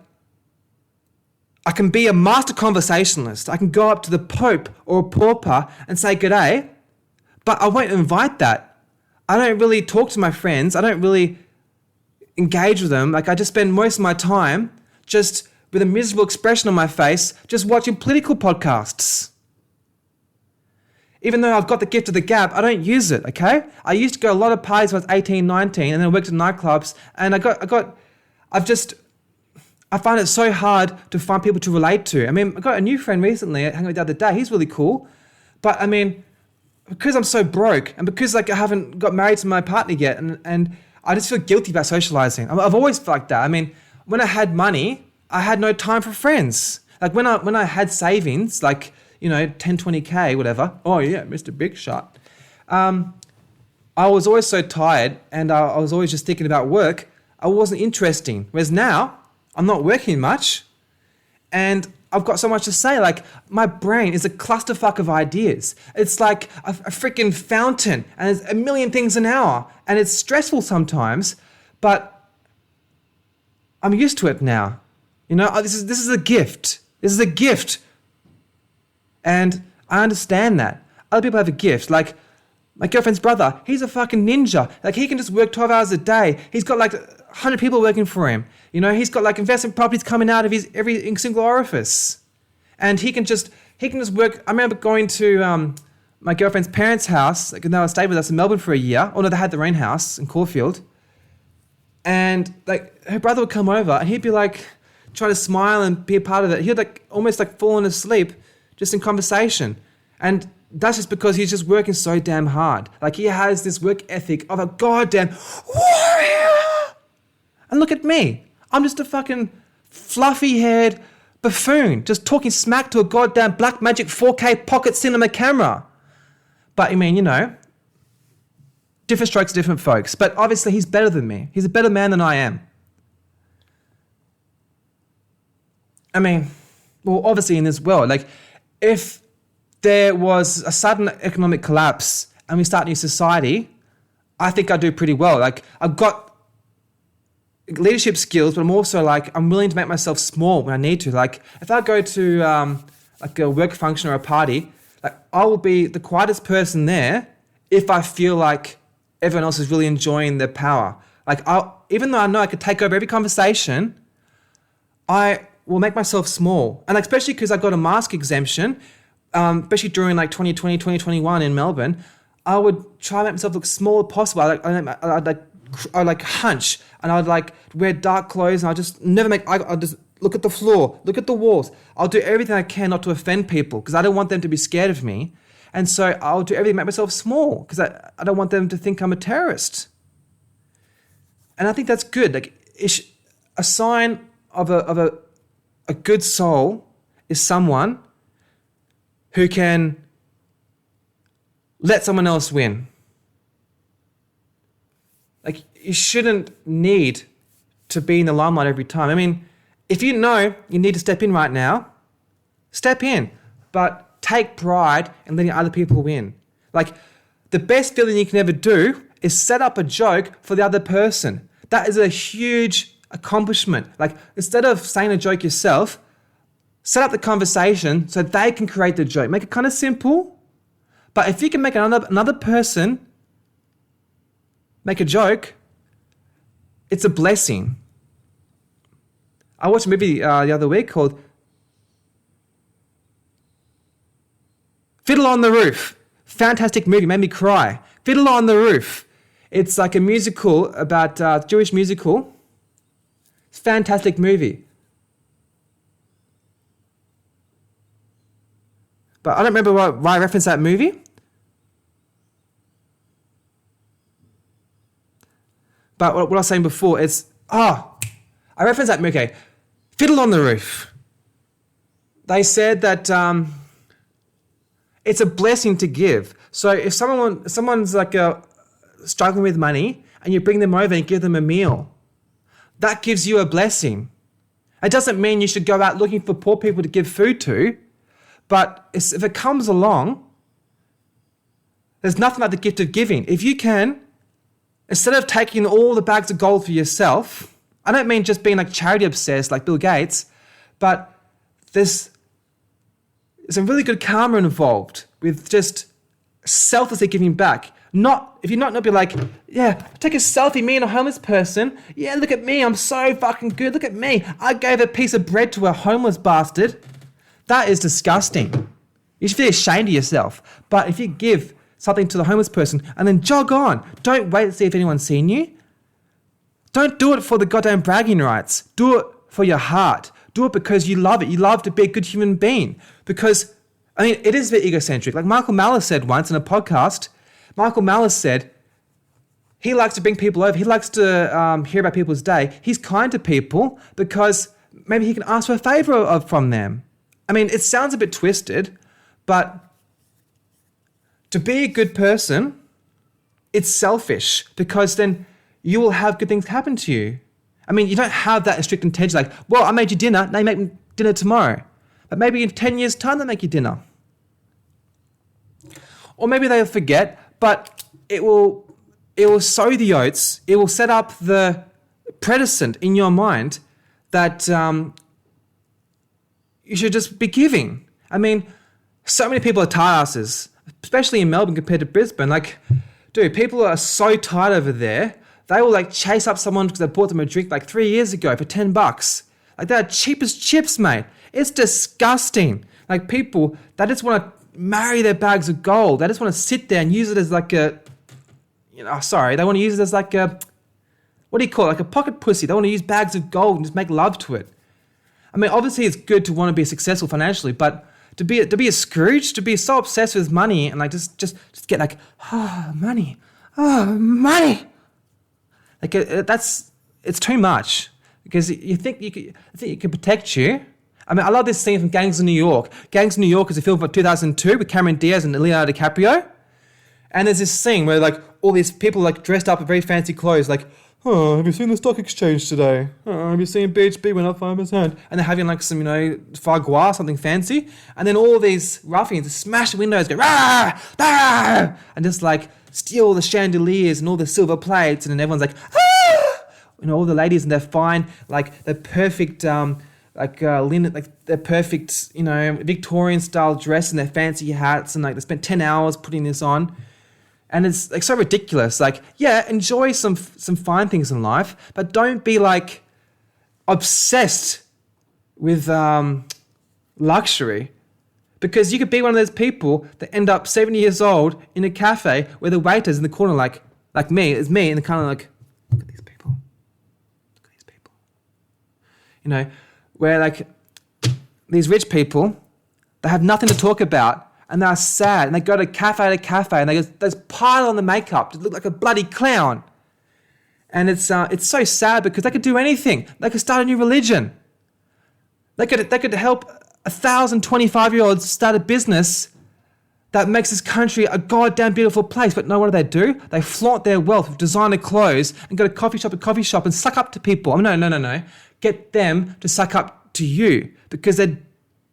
I can be a master conversationalist. I can go up to the Pope or a pauper and say g'day, but I won't invite that. I don't really talk to my friends. I don't really engage with them. Like I just spend most of my time just with a miserable expression on my face, just watching political podcasts. Even though I've got the gift of the gab, I don't use it, okay? I used to go to a lot of parties when I was 18, 19, and then I worked in nightclubs, and I find it so hard to find people to relate to. I mean, I got a new friend recently, I hung out the other day, he's really cool, but I mean, because I'm so broke, and because like I haven't got married to my partner yet, and I just feel guilty about socializing. I've always felt like that. I mean, when I had money, I had no time for friends. Like when I had savings, like, 10, 20K, whatever. Oh yeah, Mr. Big Shot. I was always so tired and I was always just thinking about work. I wasn't interesting. Whereas now, I'm not working much and I've got so much to say. Like my brain is a clusterfuck of ideas. It's like a freaking fountain and there's a million things an hour and it's stressful sometimes, but I'm used to it now. You know, this is a gift. This is a gift. And I understand that. Other people have a gift. Like my girlfriend's brother, he's a fucking ninja. Like he can just work 12 hours a day. He's got like 100 people working for him. You know, he's got like investment properties coming out of his every single orifice. And he can just work. I remember going to my girlfriend's parents' house, like, and they were staying with us in Melbourne for a year. Oh no, they had their own house in Caulfield. And like her brother would come over and he'd be like trying to smile and be a part of it. He'd like almost like fallen asleep just in conversation. And that's just because he's just working so damn hard. Like he has this work ethic of a goddamn warrior. And look at me. I'm just a fucking fluffy-haired buffoon just talking smack to a goddamn black magic 4K pocket cinema camera. But I mean, you know, different strokes, different folks. But obviously he's better than me. He's a better man than I am. I mean, well, obviously in this world, like if there was a sudden economic collapse and we start a new society, I think I do pretty well. Like I've got leadership skills, but I'm also like, I'm willing to make myself small when I need to. Like if I go to like a work function or a party, like I will be the quietest person there if I feel like everyone else is really enjoying their power. Like even though I know I could take over every conversation, I will make myself small. And like, especially because I got a mask exemption, especially during like 2020, 2021 in Melbourne, I would try to make myself look small as possible. I'd like hunch and I'd like wear dark clothes and I'll just never I'll just look at the floor, look at the walls. I'll do everything I can not to offend people because I don't want them to be scared of me. And so I'll do everything to make myself small because I don't want them to think I'm a terrorist. And I think that's good. Like it's a sign of a good soul is someone who can let someone else win. Like, you shouldn't need to be in the limelight every time. I mean, if you know you need to step in right now, step in. But take pride in letting other people win. Like, the best feeling you can ever do is set up a joke for the other person. That is a huge accomplishment. Like, instead of saying a joke yourself, set up the conversation so they can create the joke. Make it kind of simple. But if you can make another person make a joke, it's a blessing. I watched a movie the other week called Fiddler on the Roof. Fantastic movie, made me cry. Fiddler on the Roof. It's like a musical about Jewish musical. It's a fantastic movie. But I don't remember why I referenced that movie. But what I was saying before is, I referenced that movie. Okay, Fiddle on the Roof. They said that it's a blessing to give. So if someone's like struggling with money and you bring them over and give them a meal, that gives you a blessing. It doesn't mean you should go out looking for poor people to give food to, but if it comes along, there's nothing like the gift of giving. If you can, instead of taking all the bags of gold for yourself, I don't mean just being like charity obsessed like Bill Gates, but there's some really good karma involved with just selflessly giving back. If you're not be like, yeah, take a selfie, me and a homeless person. Yeah, look at me, I'm so fucking good. Look at me. I gave a piece of bread to a homeless bastard. That is disgusting. You should feel ashamed of yourself. But if you give something to the homeless person and then jog on, don't wait to see if anyone's seen you. Don't do it for the goddamn bragging rights. Do it for your heart. Do it because you love it. You love to be a good human being. Because, I mean, it is a bit egocentric. Like Michael Malice said once in a podcast, Michael Malice said he likes to bring people over. He likes to hear about people's day. He's kind to people because maybe he can ask for a favor from them. I mean, it sounds a bit twisted, but to be a good person, it's selfish because then you will have good things happen to you. I mean, you don't have that strict intention like, well, I made you dinner, now you make me dinner tomorrow. But maybe in 10 years' time, they'll make you dinner. Or maybe they'll forget, but it will sow the oats. It will set up the precedent in your mind that you should just be giving. I mean, so many people are tight asses, especially in Melbourne compared to Brisbane. Like, dude, people are so tight over there. They will like chase up someone because they bought them a drink like 3 years ago for $10. Like, they're cheap as chips, mate. It's disgusting. Like, people, they just want to marry their bags of gold. They just want to sit there and use it as like a, they want to use it as like a, what do you call it? Like a pocket pussy. They want to use bags of gold and just make love to it. I mean, obviously it's good to want to be successful financially, but to be a Scrooge, to be so obsessed with money and like just get like, money. Like it's too much, because you think it could protect you. I mean, I love this scene from Gangs of New York. Gangs of New York is a film from 2002 with Cameron Diaz and Leonardo DiCaprio. And there's this scene where like all these people like dressed up in very fancy clothes, like, oh, have you seen the stock exchange today? Oh, have you seen BHP went up 5%? And they're having like some, foie gras, something fancy. And then all these ruffians smash the windows, go, rah, rah, and just like steal all the chandeliers and all the silver plates. And then everyone's like, ah! All the ladies in their fine, like the perfect, linen, like their perfect, Victorian style dress and their fancy hats. And like they spent 10 hours putting this on. And it's like so ridiculous. Like, yeah, enjoy some fine things in life, but don't be like obsessed with luxury, because you could be one of those people that end up 70 years old in a cafe where the waiter's in the corner like me, it's me, and they're kind of like, look at these people. Where like these rich people, they have nothing to talk about. And they're sad, and they go to cafe, and they just pile on the makeup to look like a bloody clown. And it's so sad, because they could do anything. They could start a new religion. They could help 1,000 25-year-olds start a business that makes this country a goddamn beautiful place. But no, what do? They flaunt their wealth with designer clothes and go to coffee shop and suck up to people. No. Get them to suck up to you, because they're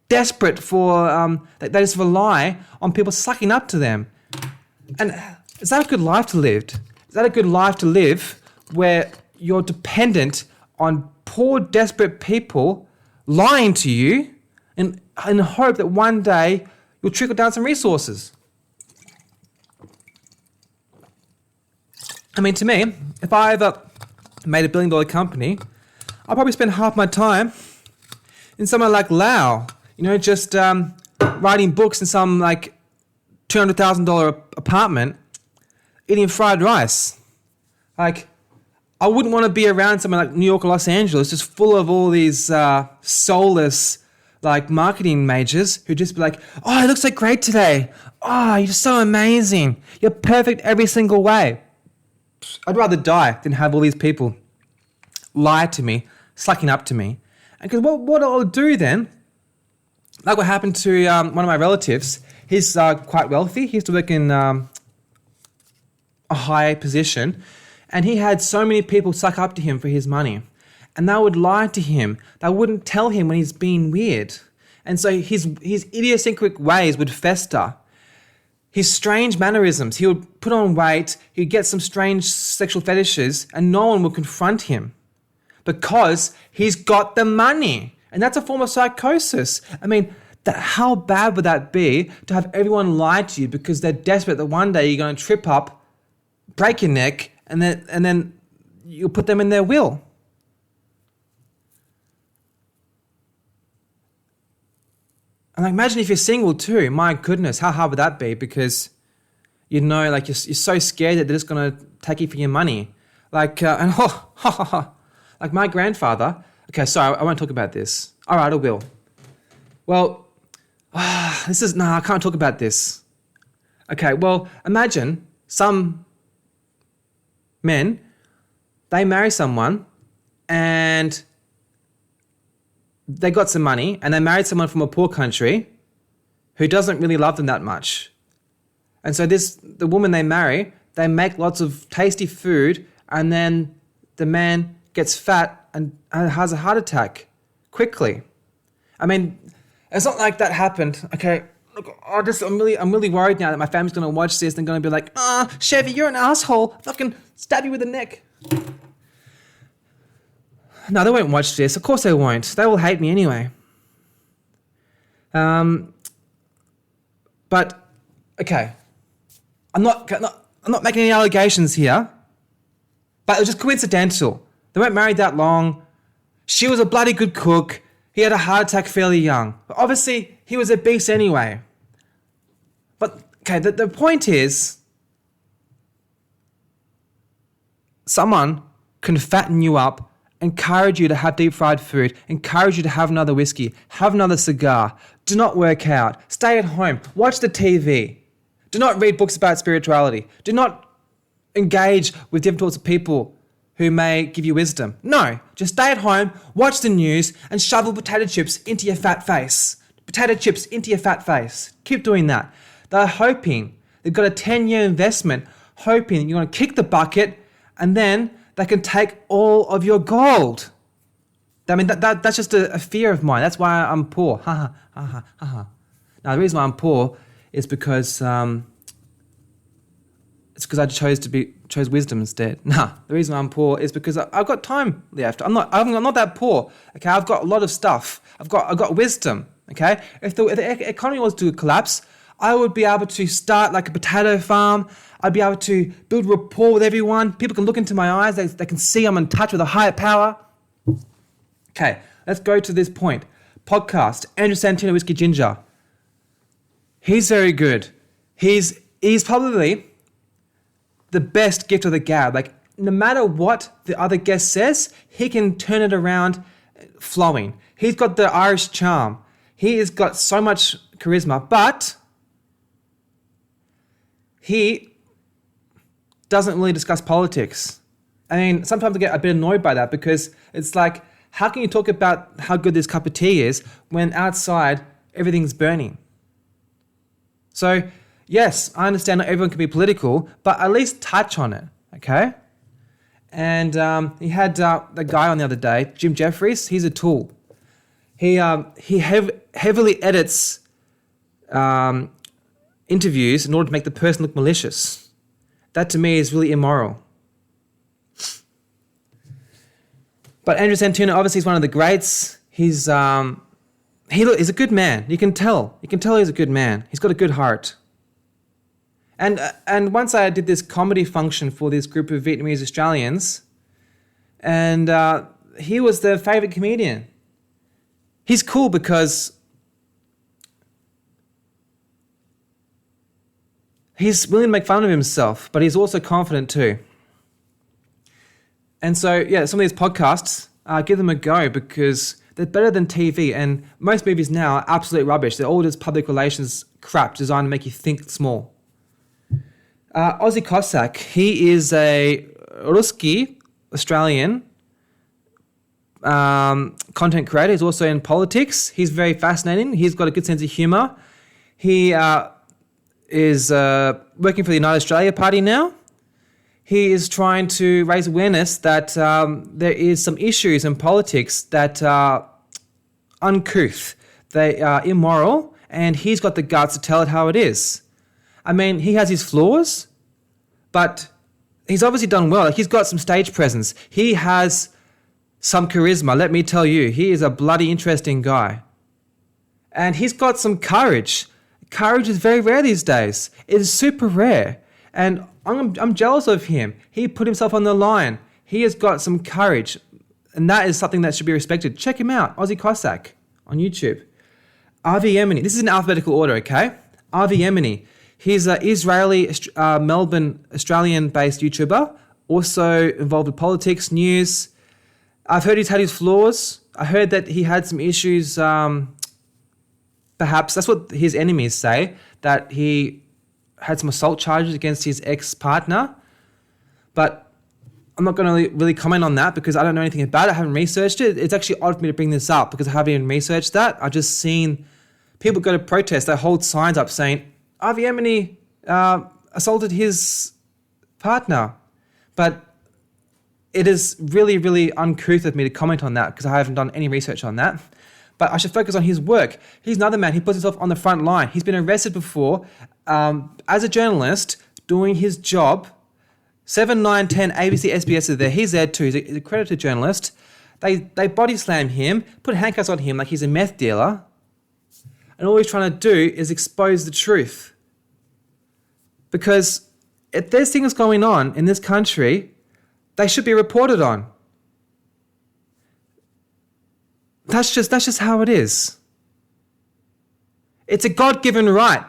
desperate for, they just rely on people sucking up to them. And is that a good life to live? Is that a good life to live where you're dependent on poor, desperate people lying to you in the hope that one day you'll trickle down some resources? I mean, to me, if I ever made $1 billion company, I'd probably spend half my time in somewhere like Laos, just writing books in some like $200,000 apartment, eating fried rice. Like, I wouldn't want to be around somewhere like New York or Los Angeles, just full of all these soulless like marketing majors who just be like, oh, it looks so great today. Oh, you're so amazing. You're perfect every single way. I'd rather die than have all these people lie to me, sucking up to me. And because what I'll do then, like what happened to one of my relatives, he's quite wealthy. He used to work in a high position, and he had so many people suck up to him for his money. And they would lie to him. They wouldn't tell him when he's being weird. And so his idiosyncratic ways would fester. His strange mannerisms, he would put on weight, he'd get some strange sexual fetishes, and no one would confront him because he's got the money. And that's a form of psychosis. I mean, how bad would that be to have everyone lie to you because they're desperate that one day you're going to trip up, break your neck, and then you'll put them in their will? And like, imagine if you're single too. My goodness, how hard would that be? Because like you're so scared that they're just going to take you for your money. Like, like my grandfather. Okay, sorry, I won't talk about this. All right, I will. Well, I can't talk about this. Okay, well, imagine some men, they marry someone and they got some money, and they married someone from a poor country who doesn't really love them that much. And so the woman they marry, they make lots of tasty food, and then the man gets fat and has a heart attack quickly. I mean, it's not like that happened. Okay, look, I'm really worried now that my family's gonna watch this and gonna be like, Chevy, you're an asshole. I fucking stab you with a neck. No, they won't watch this. Of course they won't. They will hate me anyway. But okay, I'm not making any allegations here, but it was just coincidental. They weren't married that long. She was a bloody good cook. He had a heart attack fairly young. But obviously, he was a beast anyway. But okay, the point is, someone can fatten you up, encourage you to have deep fried food, encourage you to have another whiskey, have another cigar, do not work out, stay at home, watch the TV, do not read books about spirituality, do not engage with different sorts of people who may give you wisdom. No, just stay at home, watch the news, and shovel potato chips into your fat face. Potato chips into your fat face. Keep doing that. They're hoping, they've got a 10-year investment, hoping you're going to kick the bucket, and then they can take all of your gold. I mean, that's just a fear of mine. That's why I'm poor. Ha ha ha ha ha ha. Now, the reason why I'm poor is because it's because I chose wisdom instead. No, the reason I'm poor is because I've got time left. I'm not that poor. Okay, I've got a lot of stuff. I've got wisdom. Okay, if the economy was to collapse, I would be able to start like a potato farm. I'd be able to build rapport with everyone. People can look into my eyes. They can see I'm in touch with a higher power. Okay, let's go to this point. Podcast, Andrew Santino Whiskey Ginger. He's very good. He's probably the best gift of the gab. Like, no matter what the other guest says, he can turn it around flowing. He's got the Irish charm. He has got so much charisma, but he doesn't really discuss politics. I mean, sometimes I get a bit annoyed by that because it's like, how can you talk about how good this cup of tea is when outside everything's burning? So, yes, I understand not everyone can be political, but at least touch on it, okay? And he had the guy on the other day, Jim Jeffries. He's a tool. He heavily edits interviews in order to make the person look malicious. That to me is really immoral. But Andrew Santino, obviously, is one of the greats. He's a good man. You can tell. He's a good man. He's got a good heart. And once I did this comedy function for this group of Vietnamese Australians, and he was their favorite comedian. He's cool because he's willing to make fun of himself, but he's also confident too. And so, yeah, some of these podcasts, give them a go because they're better than TV. And most movies now are absolute rubbish. They're all just public relations crap designed to make you think small. Aussie Cossack, he is a Ruski Australian content creator. He's also in politics. He's very fascinating. He's got a good sense of humour. He is working for the United Australia Party now. He is trying to raise awareness that there is some issues in politics that are uncouth, they are immoral, and he's got the guts to tell it how it is. I mean, he has his flaws, but he's obviously done well. Like, he's got some stage presence. He has some charisma, let me tell you. He is a bloody interesting guy. And he's got some courage. Courage is very rare these days. It is super rare. And I'm jealous of him. He put himself on the line. He has got some courage. And that is something that should be respected. Check him out, Aussie Cossack on YouTube. RV Yemeni. This is in alphabetical order, okay? RV Yemeni. He's an Israeli, Melbourne, Australian-based YouTuber, also involved with politics, news. I've heard he's had his flaws. I heard that he had some issues, perhaps, that's what his enemies say, that he had some assault charges against his ex-partner. But I'm not going to really comment on that because I don't know anything about it. I haven't researched it. It's actually odd for me to bring this up because I haven't even researched that. I've just seen people go to protest. They hold signs up saying, RV Yemeni assaulted his partner. But it is really, really uncouth of me to comment on that because I haven't done any research on that. But I should focus on his work. He's another man. He puts himself on the front line. He's been arrested before as a journalist doing his job. 7, 9, 10 ABC, SBS are there. He's there too. He's a accredited journalist. They body slam him, put handcuffs on him like he's a meth dealer. And all he's trying to do is expose the truth. Because if there's things going on in this country, they should be reported on. That's just how it is. It's a God-given right,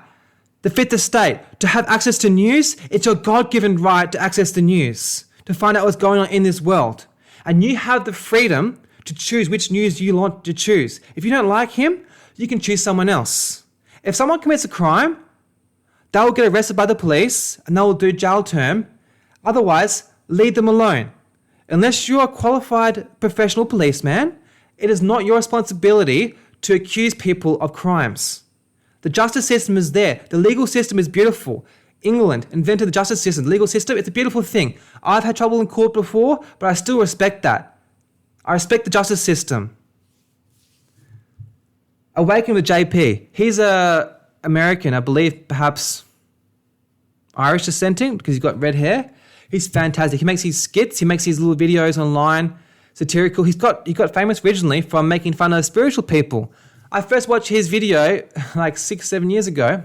the fifth estate, to have access to news. It's your God-given right to access the news, to find out what's going on in this world. And you have the freedom to choose which news you want to choose. If you don't like him, you can choose someone else. If someone commits a crime, they will get arrested by the police and they will do jail term. Otherwise, leave them alone. Unless you're a qualified professional policeman, it is not your responsibility to accuse people of crimes. The justice system is there. The legal system is beautiful. England invented the justice system, the legal system. It's a beautiful thing. I've had trouble in court before, but I still respect that. I respect the justice system. Awaken with JP. He's a American, I believe, perhaps Irish descenting, because he's got red hair. He's fantastic. He makes these skits. He makes these little videos online, satirical. He got famous originally from making fun of spiritual people. I first watched his video like 6-7 years ago,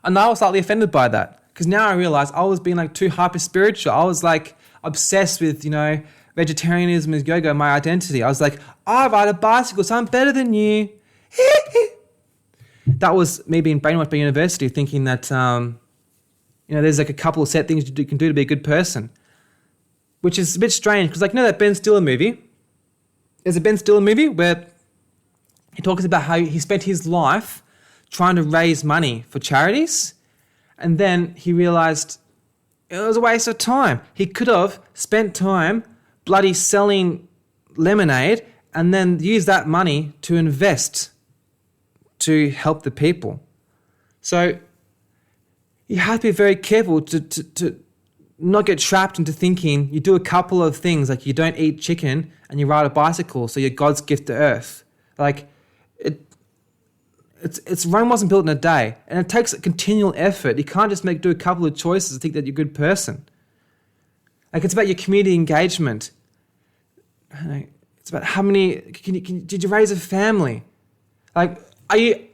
and I was slightly offended by that, because now I realize I was being like too hyper spiritual. I was like obsessed with, vegetarianism and yoga, my identity. I was like, I ride a bicycle, so I'm better than you. That was me being brainwashed by university, thinking that, there's like a couple of set things you can do to be a good person, which is a bit strange because, that Ben Stiller movie. There's a Ben Stiller movie where he talks about how he spent his life trying to raise money for charities, and then he realized it was a waste of time. He could have spent time bloody selling lemonade and then use that money to invest to help the people. So you have to be very careful to not get trapped into thinking you do a couple of things, like you don't eat chicken and you ride a bicycle, so you're God's gift to earth. It's Rome wasn't built in a day, and it takes a continual effort. You can't just do a couple of choices and think that you're a good person. It's about your community engagement. It's about how many did you raise a family? Were you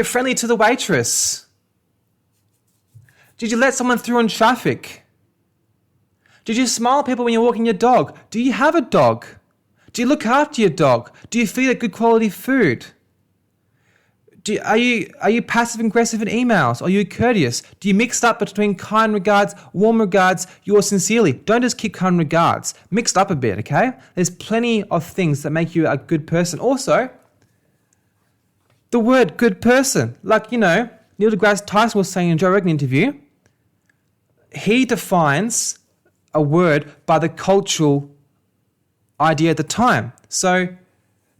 friendly to the waitress? Did you let someone through in traffic? Did you smile at people when you're walking your dog? Do you have a dog? Do you look after your dog? Do you feed it good quality food? Are you passive aggressive in emails? Are you courteous? Do you mix up between kind regards, warm regards, yours sincerely? Don't just keep kind regards. Mix it up a bit, okay? There's plenty of things that make you a good person. Also, the word good person, Neil deGrasse Tyson was saying in a Joe Rogan interview, he defines a word by the cultural idea at the time. So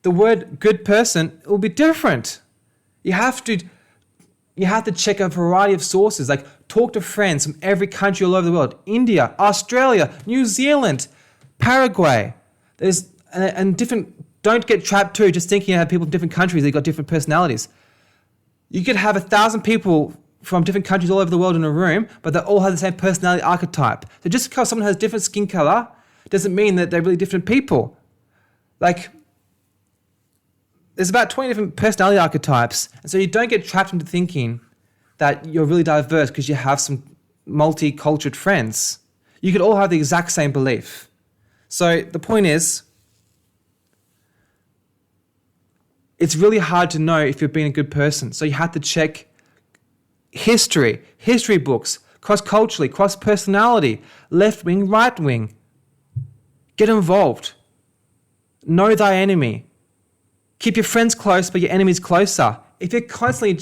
the word good person will be different. You have to check a variety of sources, talk to friends from every country all over the world. India, Australia, New Zealand, Paraguay. And different, don't get trapped too, just thinking you have people from different countries, they've got different personalities. You could have 1,000 people from different countries all over the world in a room, but they all have the same personality archetype. So just because someone has different skin color doesn't mean that they're really different people. There's about 20 different personality archetypes, and so you don't get trapped into thinking that you're really diverse because you have some multicultural friends. You could all have the exact same belief. So the point is, it's really hard to know if you're being a good person. So you have to check history books, cross-culturally, cross-personality, left-wing, right-wing. Get involved. Know thy enemy. Keep your friends close, but your enemies closer. If you're constantly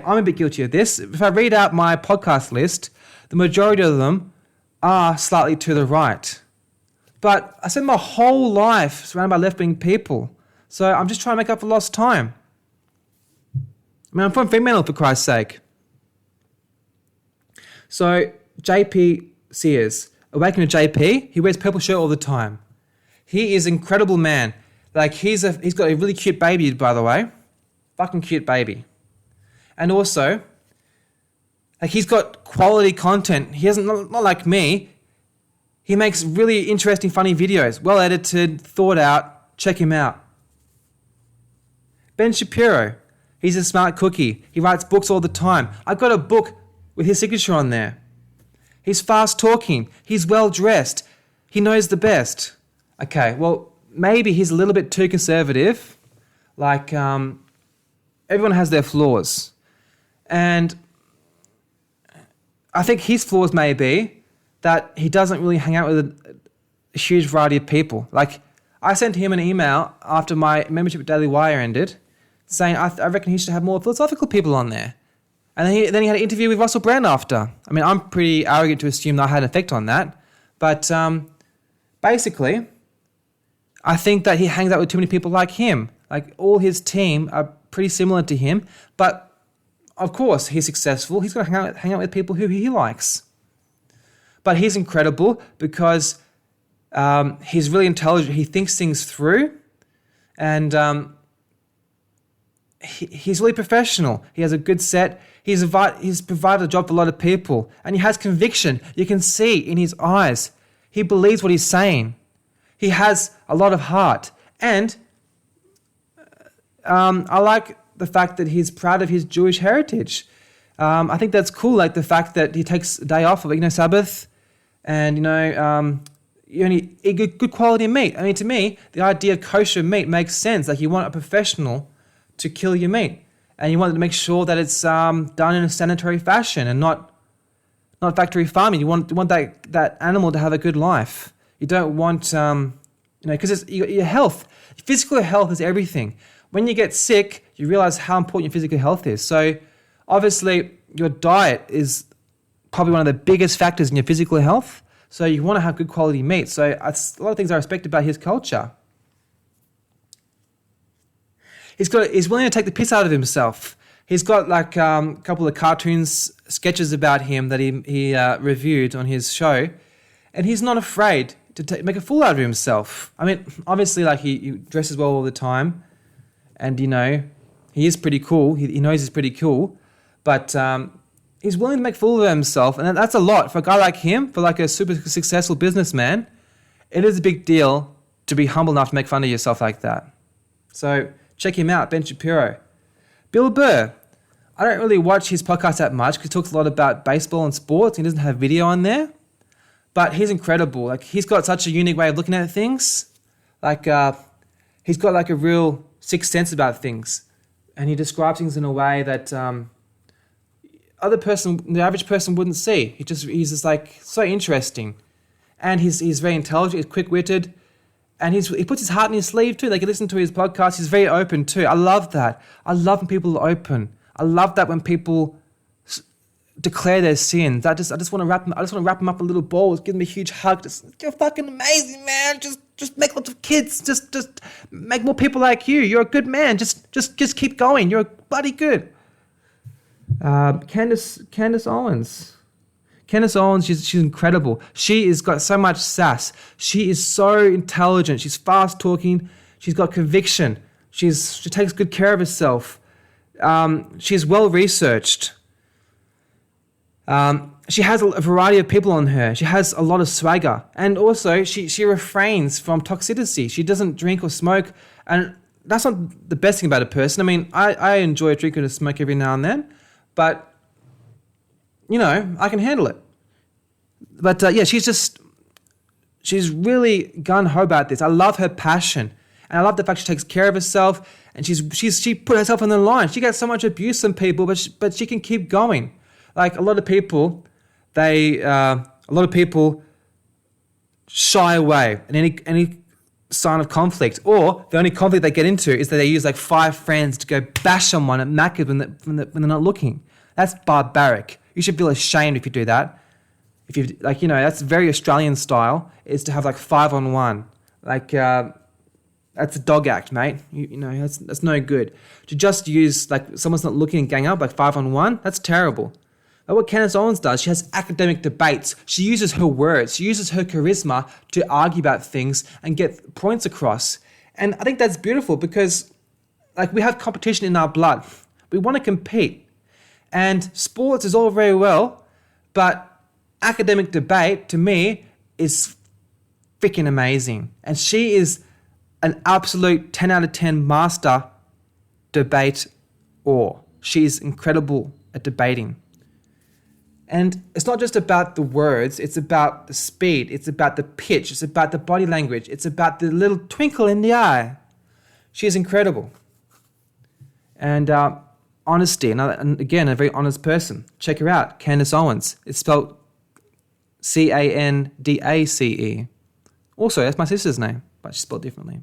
I'm a bit guilty of this. If I read out my podcast list, the majority of them are slightly to the right. But I spent my whole life surrounded by left-wing people. So I'm just trying to make up for lost time. I'm from Fremantle, for Christ's sake. So JP Sears, Awaken to JP, he wears purple shirt all the time. He is an incredible man. He's got a really cute baby, by the way. Fucking cute baby. And also, he's got quality content. He hasn't, not like me. He makes really interesting, funny videos. Well edited, thought out. Check him out. Ben Shapiro. He's a smart cookie. He writes books all the time. I've got a book with his signature on there. He's fast talking. He's well dressed. He knows the best. Okay, well, maybe he's a little bit too conservative. Like, everyone has their flaws. And I think his flaws may be that he doesn't really hang out with a huge variety of people. Like, I sent him an email after my membership at Daily Wire ended saying I reckon he should have more philosophical people on there. And then he had an interview with Russell Brand after. I mean, I'm pretty arrogant to assume that I had an effect on that. But basically, I think that he hangs out with too many people like him. Like, all his team are pretty similar to him. But, of course, he's successful. He's going to hang out with people who he likes. But he's incredible because he's really intelligent. He thinks things through. And he's really professional. He has a good set. He's provided a job for a lot of people. And he has conviction. You can see in his eyes. He believes what he's saying. He has a lot of heart. And I like the fact that he's proud of his Jewish heritage. I think that's cool. Like the fact that he takes a day off of, Sabbath. And, you only eat good quality meat. I mean, to me, the idea of kosher meat makes sense. Like, you want a professional to kill your meat, and you want to make sure that it's done in a sanitary fashion and not factory farming. You want that animal to have a good life. You don't want because your health, physical health is everything. When you get sick, you realize how important your physical health is. So obviously, your diet is probably one of the biggest factors in your physical health. So you want to have good quality meat. So it's a lot of things I respect about his culture. He's willing to take the piss out of himself. He's got like a couple of sketches about him that he reviewed on his show, and he's not afraid to make a fool out of himself. I mean, obviously, like he dresses well all the time, and he is pretty cool. He knows he's pretty cool, but he's willing to make a fool of himself, and that's a lot for a guy like him, for like a super successful businessman. It is a big deal to be humble enough to make fun of yourself like that. So check him out, Ben Shapiro. Bill Burr. I don't really watch his podcast that much because he talks a lot about baseball and sports. He doesn't have video on there. But he's incredible. Like, he's got such a unique way of looking at things. Like, he's got like a real sixth sense about things. And he describes things in a way that the average person wouldn't see. He's just like so interesting. And he's very intelligent, he's quick-witted. And he puts his heart in his sleeve too. They can listen to his podcast. He's very open too. I love that. I love when people are open. I love that when people declare their sins. I just want to wrap them up in little balls, give them a huge hug. You're fucking amazing, man. Just make lots of kids. Just make more people like you. You're a good man. Just keep going. You're bloody good. Candace Owens. Candace Owens, she's incredible. She has got so much sass. She is so intelligent. She's fast talking. She's got conviction. She takes good care of herself. She's well researched. She has a variety of people on her. She has a lot of swagger. And also, she refrains from toxicity. She doesn't drink or smoke. And that's not the best thing about a person. I mean, I enjoy drinking and smoke every now and then. But I can handle it. But she's really gung-ho about this. I love her passion. And I love the fact she takes care of herself and she put herself on the line. She gets so much abuse from people, but she can keep going. Like a lot of people shy away at any sign of conflict, or the only conflict they get into is that they use like 5 friends to go bash someone at Macca's when they're not looking. That's barbaric. You should feel ashamed if you do that. If you that's very Australian style. Is to have like 5-on-1. Like that's a dog act, mate. That's no good. To just use like someone's not looking and gang up like 5-on-1. That's terrible. But what Candace Owens does, she has academic debates. She uses her words. She uses her charisma to argue about things and get points across. And I think that's beautiful because like we have competition in our blood. We want to compete. And sports is all very well, but academic debate, to me, is freaking amazing. And she is an absolute 10 out of 10 master debate or. She's incredible at debating. And it's not just about the words, it's about the speed, it's about the pitch, it's about the body language, it's about the little twinkle in the eye. She is incredible. And honesty, and again, a very honest person. Check her out, Candace Owens. It's spelled Candace. Also, that's my sister's name, but she's spelled differently.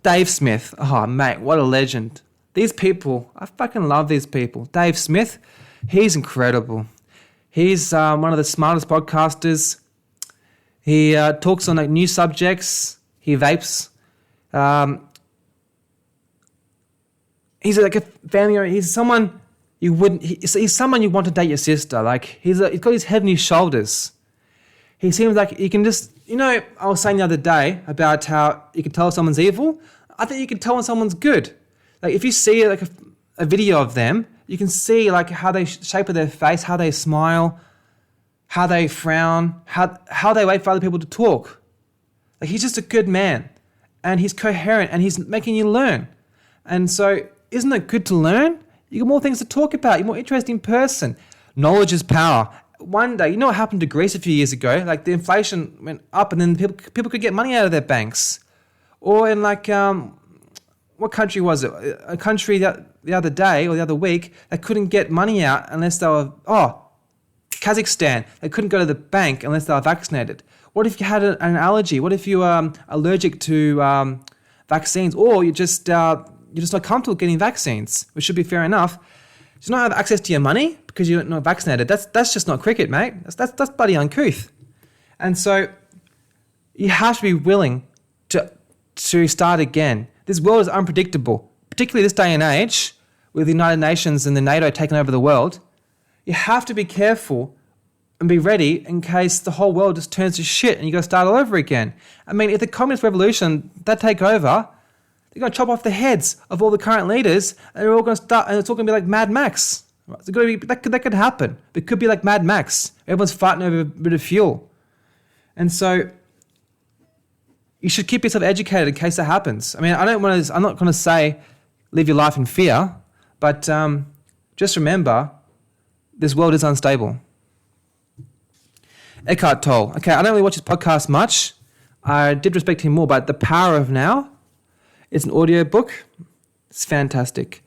Dave Smith. Oh, mate, what a legend. These people, I fucking love these people. Dave Smith, he's incredible. He's one of the smartest podcasters. He talks on like new subjects. He vapes. He's like a family. He's someone you wouldn't. He's someone you want to date your sister. Like he's got his head on his shoulders. He seems like he can just. I was saying the other day about how you can tell someone's evil. I think you can tell when someone's good. Like if you see like a video of them, you can see like how they shape of their face, how they smile, how they frown, how they wait for other people to talk. Like he's just a good man, and he's coherent, and he's making you learn. And so, isn't it good to learn? You got more things to talk about. You're a more interesting person. Knowledge is power. One day, you know what happened to Greece a few years ago? Like the inflation went up, and then people could get money out of their banks. Or in like what country was it? A country that the other day or the other week, they couldn't get money out unless they were, Kazakhstan. They couldn't go to the bank unless they were vaccinated. What if you had an allergy? What if you are allergic to vaccines? Or you're just not comfortable getting vaccines, which should be fair enough. Do you not have access to your money because you're not vaccinated? That's just not cricket, mate. That's bloody uncouth. And so you have to be willing to start again. This world is unpredictable, particularly this day and age, with the United Nations and the NATO taking over the world. You have to be careful and be ready in case the whole world just turns to shit and you got to start all over again. I mean, if the communist revolution, they take over, they're going to chop off the heads of all the current leaders, and they're all going to start, and it's all going to be like Mad Max. It's going to be, that could happen. It could be like Mad Max. Everyone's fighting over a bit of fuel. And so you should keep yourself educated in case that happens. I mean, I'm not going to say live your life in fear, but just remember, this world is unstable. Eckhart Tolle. Okay, I don't really watch his podcast much. I did respect him more, but The Power of Now, it's an audio book. It's fantastic.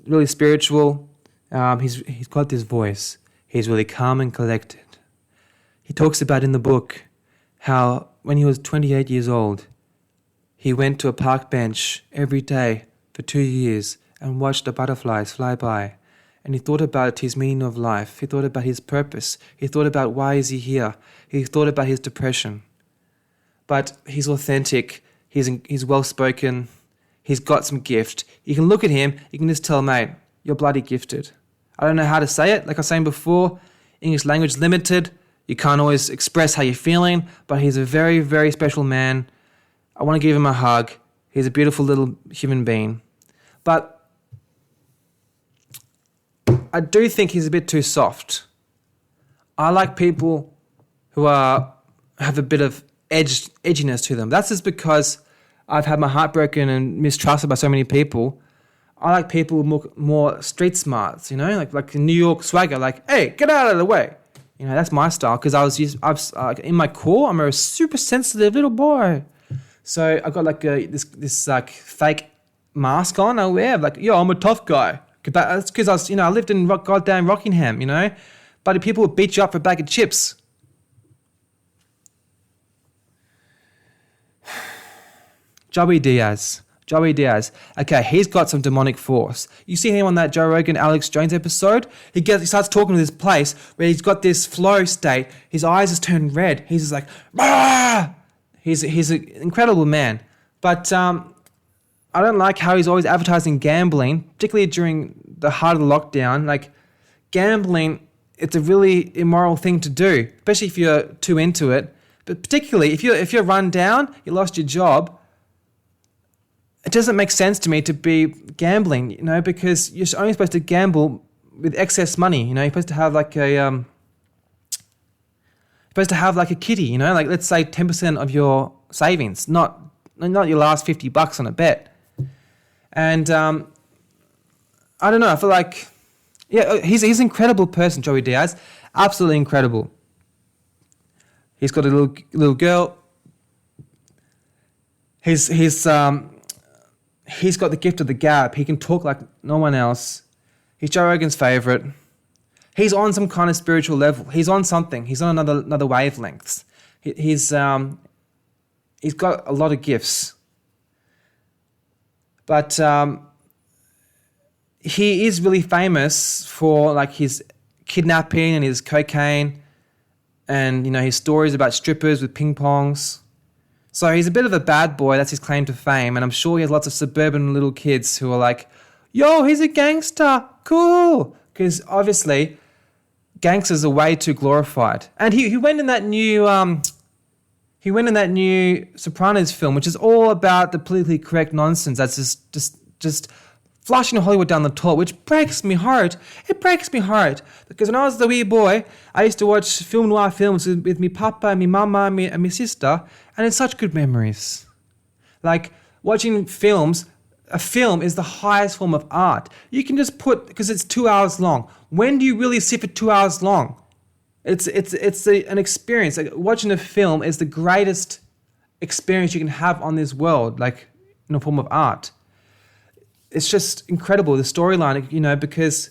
Really spiritual. He's got this voice. He's really calm and collected. He talks about in the book how when he was 28 years old, he went to a park bench every day for 2 years and watched the butterflies fly by. And he thought about his meaning of life. He thought about his purpose. He thought about why is he here. He thought about his depression. But he's authentic. He's well-spoken. He's got some gift. You can look at him. You can just tell, mate, you're bloody gifted. I don't know how to say it. Like I was saying before, English language is limited. You can't always express how you're feeling. But he's a very, very special man. I want to give him a hug. He's a beautiful little human being. But I do think he's a bit too soft. I like people who have a bit of edginess to them. That's just because I've had my heart broken and mistrusted by so many people. I like people with more street smarts, like New York swagger, like, hey, get out of the way. That's my style because I was in my core, I'm a super sensitive little boy. So I got like this like fake mask on I wear, like, yo, I'm a tough guy. That's because I lived in goddamn Rockingham, But people would beat you up for a bag of chips. Joey Diaz. Okay, he's got some demonic force. You see him on that Joe Rogan, Alex Jones episode? He starts talking to this place where he's got this flow state. His eyes just turn red. He's just like, ah! He's an incredible man. But I don't like how he's always advertising gambling, particularly during the heart of the lockdown. Like, gambling, it's a really immoral thing to do, especially if you're too into it. But particularly if you're run down, you lost your job, it doesn't make sense to me to be gambling, because you're only supposed to gamble with excess money. You're supposed to have like a kitty, like let's say 10% of your savings, not your last $50 on a bet. And I don't know, I feel like, yeah, he's an incredible person, Joey Diaz. Absolutely incredible. He's got a little girl. He's got the gift of the gab. He can talk like no one else. He's Joe Rogan's favorite. He's on some kind of spiritual level. He's on something. He's on another wavelengths. He's got a lot of gifts. But he is really famous for like his kidnapping and his cocaine, and his stories about strippers with ping pongs. So he's a bit of a bad boy. That's his claim to fame. And I'm sure he has lots of suburban little kids who are like, yo, he's a gangster. Cool. Because obviously gangsters are way too glorified. And he went in that new Sopranos film, which is all about the politically correct nonsense that's just flushing Hollywood down the toilet, which breaks me heart. It breaks me heart. Because when I was the wee boy, I used to watch film noir films with me papa and me mama and me sister, and it's such good memories. Like, watching films, a film is the highest form of art. You can just because it's 2 hours long. When do you really sit for 2 hours long? It's an experience. Like, watching a film is the greatest experience you can have on this world, like in a form of art. It's just incredible, the storyline, because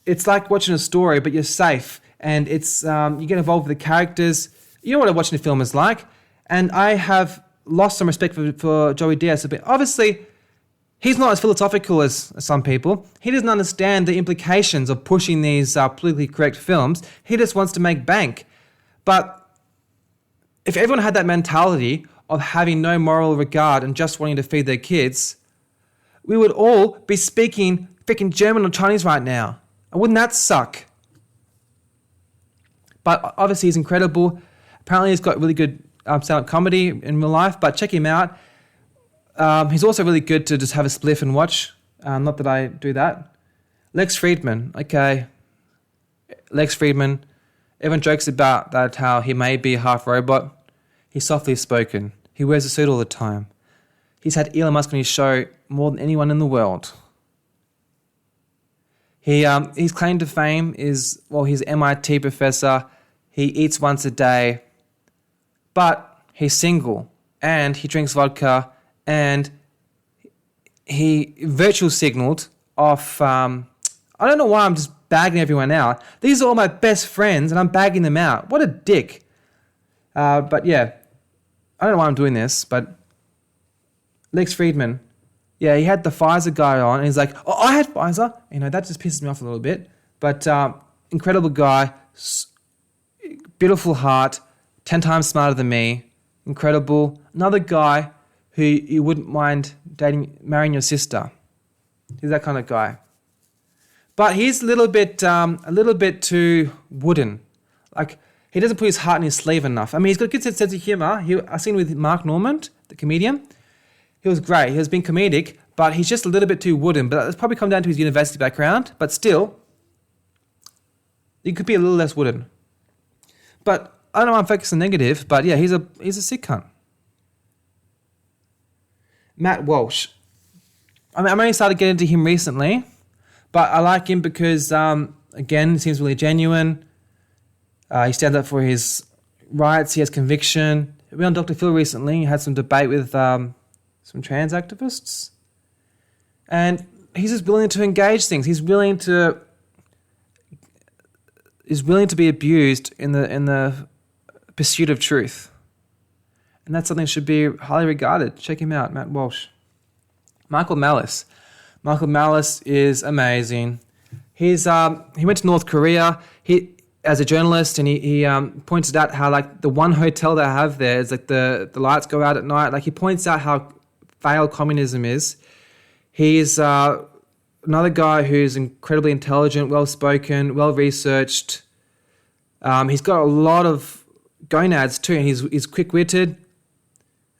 it's like watching a story, but you're safe, and it's you get involved with the characters. You know what watching a film is like. And I have lost some respect for Joey Diaz a bit. Obviously, he's not as philosophical as some people. He doesn't understand the implications of pushing these politically correct films. He just wants to make bank. But if everyone had that mentality of having no moral regard and just wanting to feed their kids, we would all be speaking freaking German or Chinese right now. And wouldn't that suck? But obviously he's incredible. Apparently he's got really good stand-up comedy in real life, but check him out. He's also really good to just have a spliff and watch. Not that I do that. Lex Friedman. Okay. Lex Friedman. Everyone jokes about that, how he may be half robot. He's softly spoken. He wears a suit all the time. He's had Elon Musk on his show more than anyone in the world. His claim to fame is, he's an MIT professor. He eats once a day. But he's single. And he drinks vodka. And he virtual signaled off... I don't know why I'm just bagging everyone out. These are all my best friends and I'm bagging them out. What a dick. But yeah, I don't know why I'm doing this, but Lex Friedman, yeah, he had the Pfizer guy on and he's like, oh, I had Pfizer. That just pisses me off a little bit. But incredible guy, beautiful heart, 10 times smarter than me, incredible. Another guy who you wouldn't mind marrying your sister. He's that kind of guy. But he's a little bit too wooden. Like, he doesn't put his heart in his sleeve enough. I mean, he's got a good sense of humor. I've seen with Mark Normand, the comedian. He was great. He has been comedic, but he's just a little bit too wooden. But that's probably come down to his university background. But still, he could be a little less wooden. But I don't know why I'm focusing negative, but yeah, he's a sick cunt. Matt Walsh. I mean, I'm only started getting into him recently, but I like him because, again, he seems really genuine. He stands up for his rights. He has conviction. We were on Dr. Phil recently. He had some debate with some trans activists. And he's just willing to engage things. He's willing to be abused in the pursuit of truth. And that's something that should be highly regarded. Check him out, Matt Walsh. Michael Malice. Michael Malice is amazing. He went to North Korea. As a journalist, and he pointed out how, like, the one hotel they have there is, like, the lights go out at night. Like, he points out how failed communism is. He's another guy who's incredibly intelligent, well-spoken, well-researched. He's got a lot of gonads too, and he's quick-witted.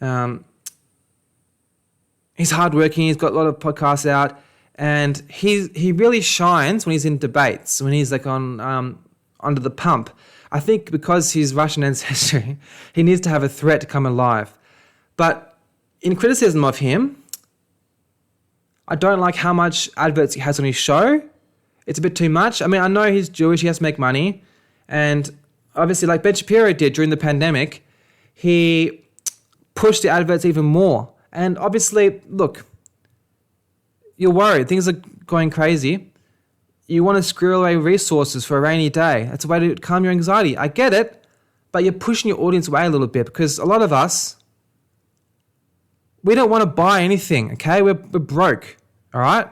He's hardworking. He's got a lot of podcasts out, and he really shines when he's in debates, when he's like on under the pump. I think because he's Russian ancestry, he needs to have a threat to come alive. But in criticism of him, I don't like how much adverts he has on his show. It's a bit too much. I mean, I know he's Jewish, he has to make money. And obviously, like Ben Shapiro did during the pandemic, he pushed the adverts even more. And obviously, look, you're worried. Things are going crazy. You want to squirrel away resources for a rainy day. That's a way to calm your anxiety. I get it, but you're pushing your audience away a little bit because a lot of us, we don't want to buy anything, okay? We're broke, all right?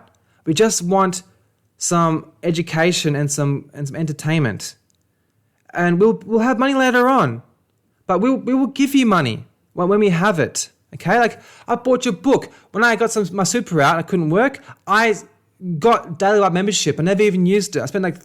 We just want some education and some entertainment. And we'll have money later on. But we will give you money when we have it, okay? Like, I bought your book. When I got my super out, I couldn't work. I got Daily Light membership. I never even used it. I spent like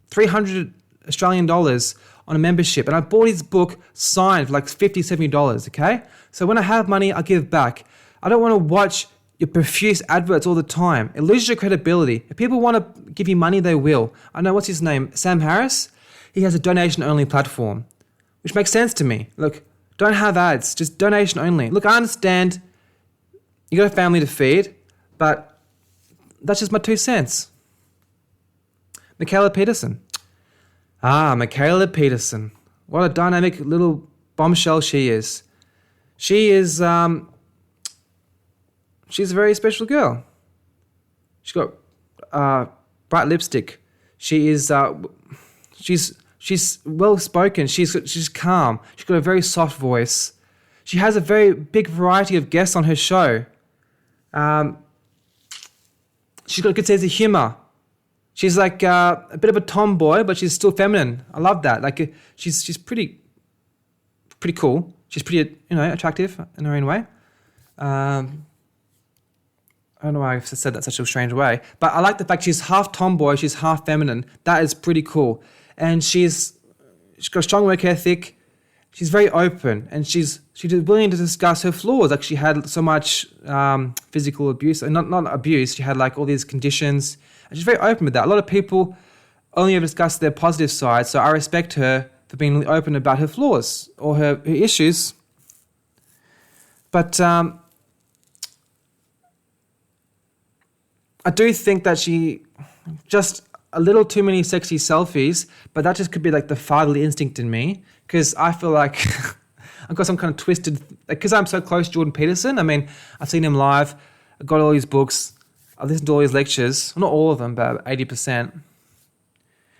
300 Australian dollars on a membership. And I bought his book signed for like $50, $70, okay? So when I have money, I give back. I don't want to watch your profuse adverts all the time. It loses your credibility. If people want to give you money, they will. I know, what's his name? Sam Harris? He has a donation-only platform, which makes sense to me. Look, don't have ads, just donation only. Look, I understand you got a family to feed, but that's just my 2 cents. Michaela Peterson. Michaela Peterson. What a dynamic little bombshell she is. She's a very special girl. She's got bright lipstick. She's well spoken. She's calm. She's got a very soft voice. She has a very big variety of guests on her show. She's got a good sense of humor. She's like a bit of a tomboy, but she's still feminine. I love that. Like she's pretty cool. She's pretty attractive in her own way. I don't know why I've said that such a strange way, but I like the fact she's half tomboy, she's half feminine. That is pretty cool. And she's got a strong work ethic. She's very open, and she's willing to discuss her flaws. Like, she had so much physical abuse, and not abuse. She had like all these conditions, and she's very open with that. A lot of people only ever discuss their positive side, so I respect her for being really open about her flaws or her issues. But I do think that she just a little too many sexy selfies, but that just could be like the fatherly instinct in me, because I feel like I've got some kind of twisted, because I'm so close to Jordan Peterson. I mean, I've seen him live, I've got all his books, I've listened to all his lectures, well, not all of them, but 80%.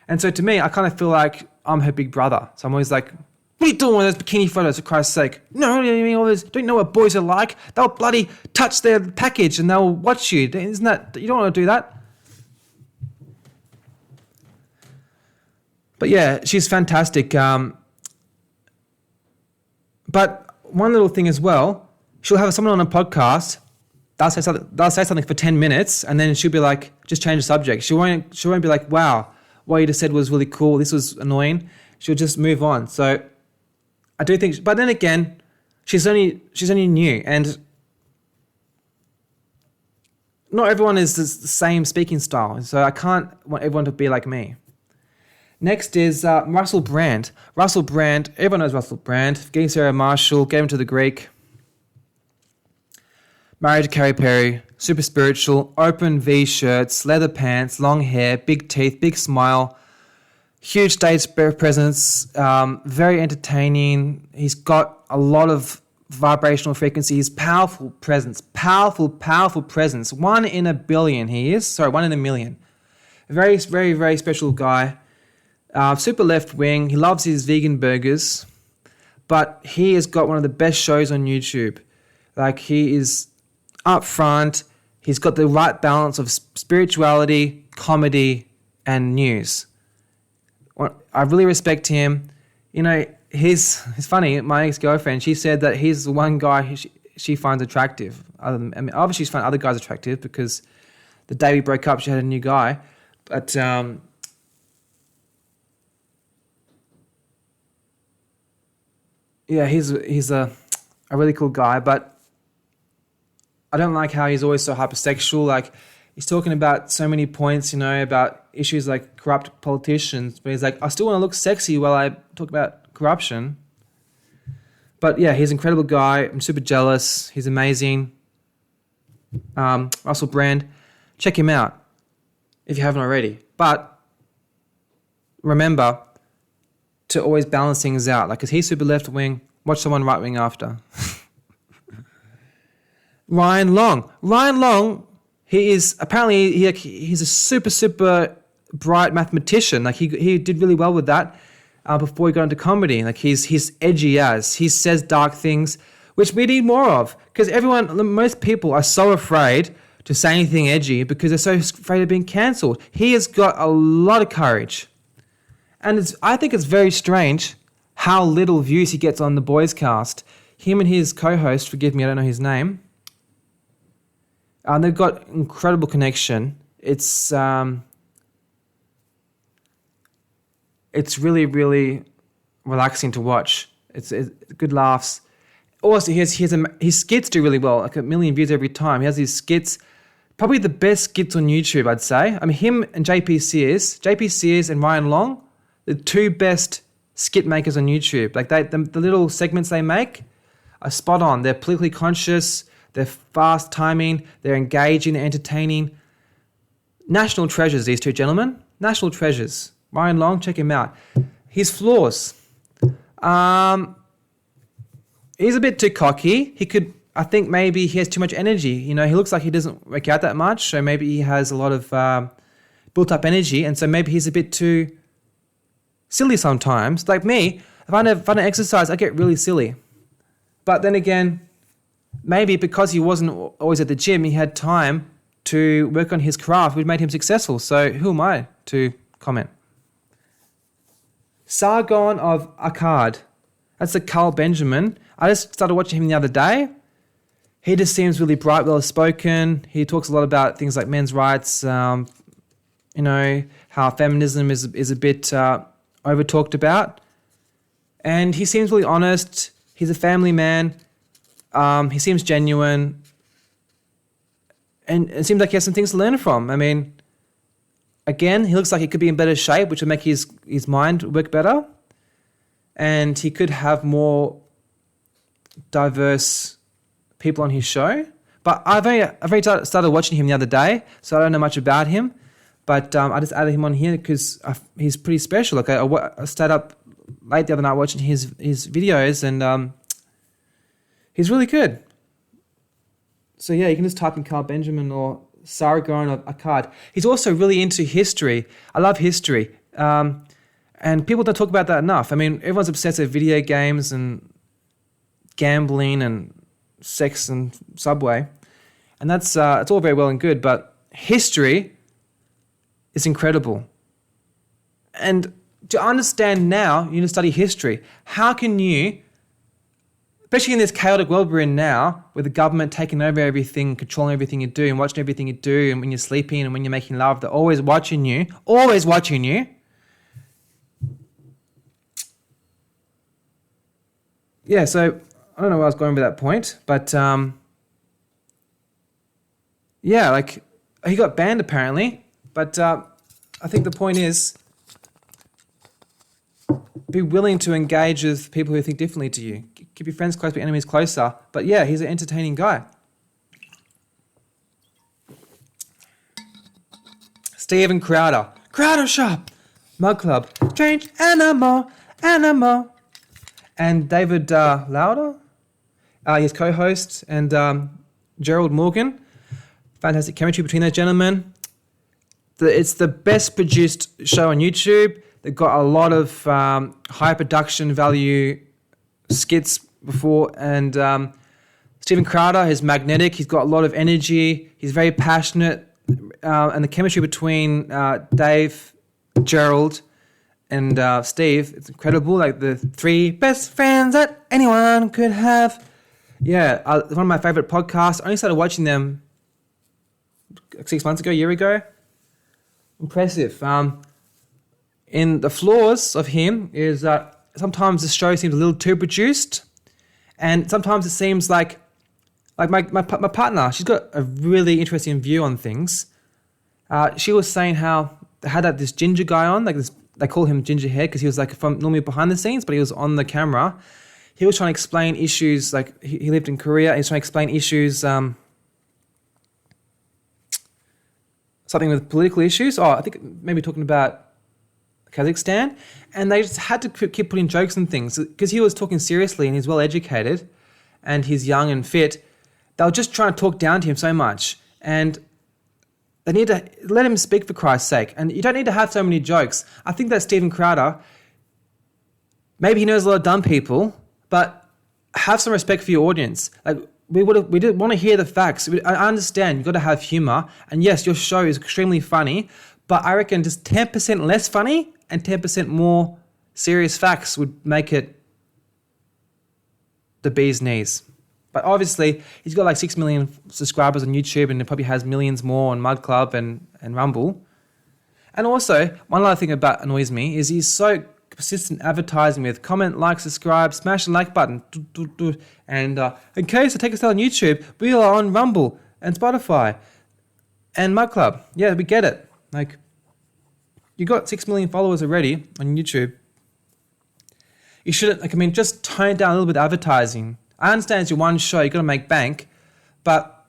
And so to me, I kind of feel like I'm her big brother. So I'm always like, what are you doing with those bikini photos, for Christ's sake? No, don't you know what boys are like? They'll bloody touch their package and they'll watch you. Isn't that, you don't want to do that? But yeah, she's fantastic. But one little thing as well, she'll have someone on a podcast, they'll say something for 10 minutes, and then she'll be like, just change the subject. She won't be like, wow, what you just said was really cool, this was annoying. She'll just move on. So I do think, but then again, she's only new, and not everyone is the same speaking style, so I can't want everyone to be like me. Next is Russell Brand. Russell Brand, everyone knows Russell Brand. Getting Sarah Marshall, Gave Him to the Greek. Married to Katy Perry, super spiritual, open V shirts, leather pants, long hair, big teeth, big smile, huge stage presence, very entertaining. He's got a lot of vibrational frequencies, powerful presence, powerful presence. 1 in a billion he is. 1 in a million. A very, very, very special guy. Super left wing. He loves his vegan burgers, but he has got one of the best shows on YouTube. Like, he is upfront. He's got the right balance of spirituality, comedy, and news. I really respect him. You know, he's funny. My ex-girlfriend, she said that he's the one guy she finds attractive. Obviously she's found other guys attractive because the day we broke up, she had a new guy. But yeah, he's a really cool guy, but I don't like how he's always so hypersexual. Like, he's talking about so many points, about issues like corrupt politicians, but he's like, I still want to look sexy while I talk about corruption. But yeah, he's an incredible guy. I'm super jealous. He's amazing. Russell Brand. check him out if you haven't already. But remember to always balance things out. Like, if he's super left wing, watch someone right wing after. Ryan Long, he is apparently he's a super bright mathematician. Like, he did really well with that before he got into comedy. Like, he's edgy as he says dark things, which we need more of, because most people are so afraid to say anything edgy because they're so afraid of being cancelled. He has got a lot of courage. And I think it's very strange how little views he gets on the Boys Cast. Him and his co-host, forgive me, I don't know his name, they've got incredible connection. It's really, really relaxing to watch. It's good laughs. Also, his skits do really well, like 1 million views every time. He has these skits, probably the best skits on YouTube, I'd say. I mean, him and JP Sears and Ryan Long, the two best skit makers on YouTube. Like, the little segments they make are spot on. They're politically conscious, they're fast timing, they're engaging, they're entertaining. National treasures, these two gentlemen. National treasures. Ryan Long, check him out. His flaws. He's a bit too cocky. I think maybe he has too much energy. You know, he looks like he doesn't work out that much, so maybe he has a lot of built up energy, and so maybe he's a bit too silly sometimes. Like me, if I don't exercise, I get really silly. But then again, maybe because he wasn't always at the gym, he had time to work on his craft, which made him successful. So who am I to comment? Sargon of Akkad. That's the Carl Benjamin. I just started watching him the other day. He just seems really bright, well-spoken. He talks a lot about things like men's rights, how feminism is a bit over-talked about. And he seems really honest. He's a family man. He seems genuine. And it seems like he has some things to learn from. I mean, again, he looks like he could be in better shape, which would make his mind work better. And he could have more diverse people on his show. But I've only started watching him the other day, so I don't know much about him. But I just added him on here because he's pretty special. Like, I stayed up late the other night watching his videos, and he's really good. So yeah, you can just type in Carl Benjamin or Sargon of Akkad. He's also really into history. I love history. And people don't talk about that enough. I mean, everyone's obsessed with video games and gambling and sex and Subway. And that's it's all very well and good, but history is incredible. And to understand now, you need to study history. How can you, especially in this chaotic world we're in now, with the government taking over everything, controlling everything you do and watching everything you do, and when you're sleeping and when you're making love, they're always watching you. Yeah, so I don't know where I was going with that point, but yeah, like, he got banned apparently, but I think the point is be willing to engage with people who think differently to you. Keep your friends close, but enemies closer. But yeah, he's an entertaining guy. Steven Crowder. Crowder Shop. Mug Club. Strange animal. And David Lauder, his co-host, and Gerald Morgan. Fantastic chemistry between those gentlemen. It's the best produced show on YouTube. They've got a lot of high production value skits before. And Steven Crowder is magnetic. He's got a lot of energy. He's very passionate. And the chemistry between Dave, Gerald, and Steve, it's incredible. Like, the three best friends that anyone could have. Yeah, one of my favorite podcasts. I only started watching them 6 months ago, a year ago. Impressive. In the flaws of him is that sometimes the show seems a little too produced, and sometimes it seems like my partner, she's got a really interesting view on things. She was saying how they had this ginger guy on, like this. They call him Ginger Hair because he was like from normally behind the scenes, but he was on the camera. He was trying to explain issues, like he lived in Korea. He was trying to explain issues something with political issues. I think maybe talking about Kazakhstan, and they just had to keep putting jokes and things because he was talking seriously and he's well educated and he's young and fit. They were just trying to talk down to him so much, and they need to let him speak for Christ's sake. And you don't need to have so many jokes. I think that Stephen Crowder, maybe he knows a lot of dumb people, but have some respect for your audience. Like we didn't want to hear the facts. I understand you've got to have humor, and yes, your show is extremely funny, but I reckon just 10% less funny and 10% more serious facts would make it the bee's knees. But obviously, he's got like 6 million subscribers on YouTube, and he probably has millions more on Mud Club and Rumble. And also, one other thing about annoys me is he's so persistent advertising with comment, like, subscribe, smash the like button. And in case I take us out on YouTube, we are on Rumble and Spotify and Mud Club. Yeah, we get it. Like, you got 6 million followers already on YouTube. You shouldn't, just tone down a little bit of advertising. I understand it's your one show, you've got to make bank, but,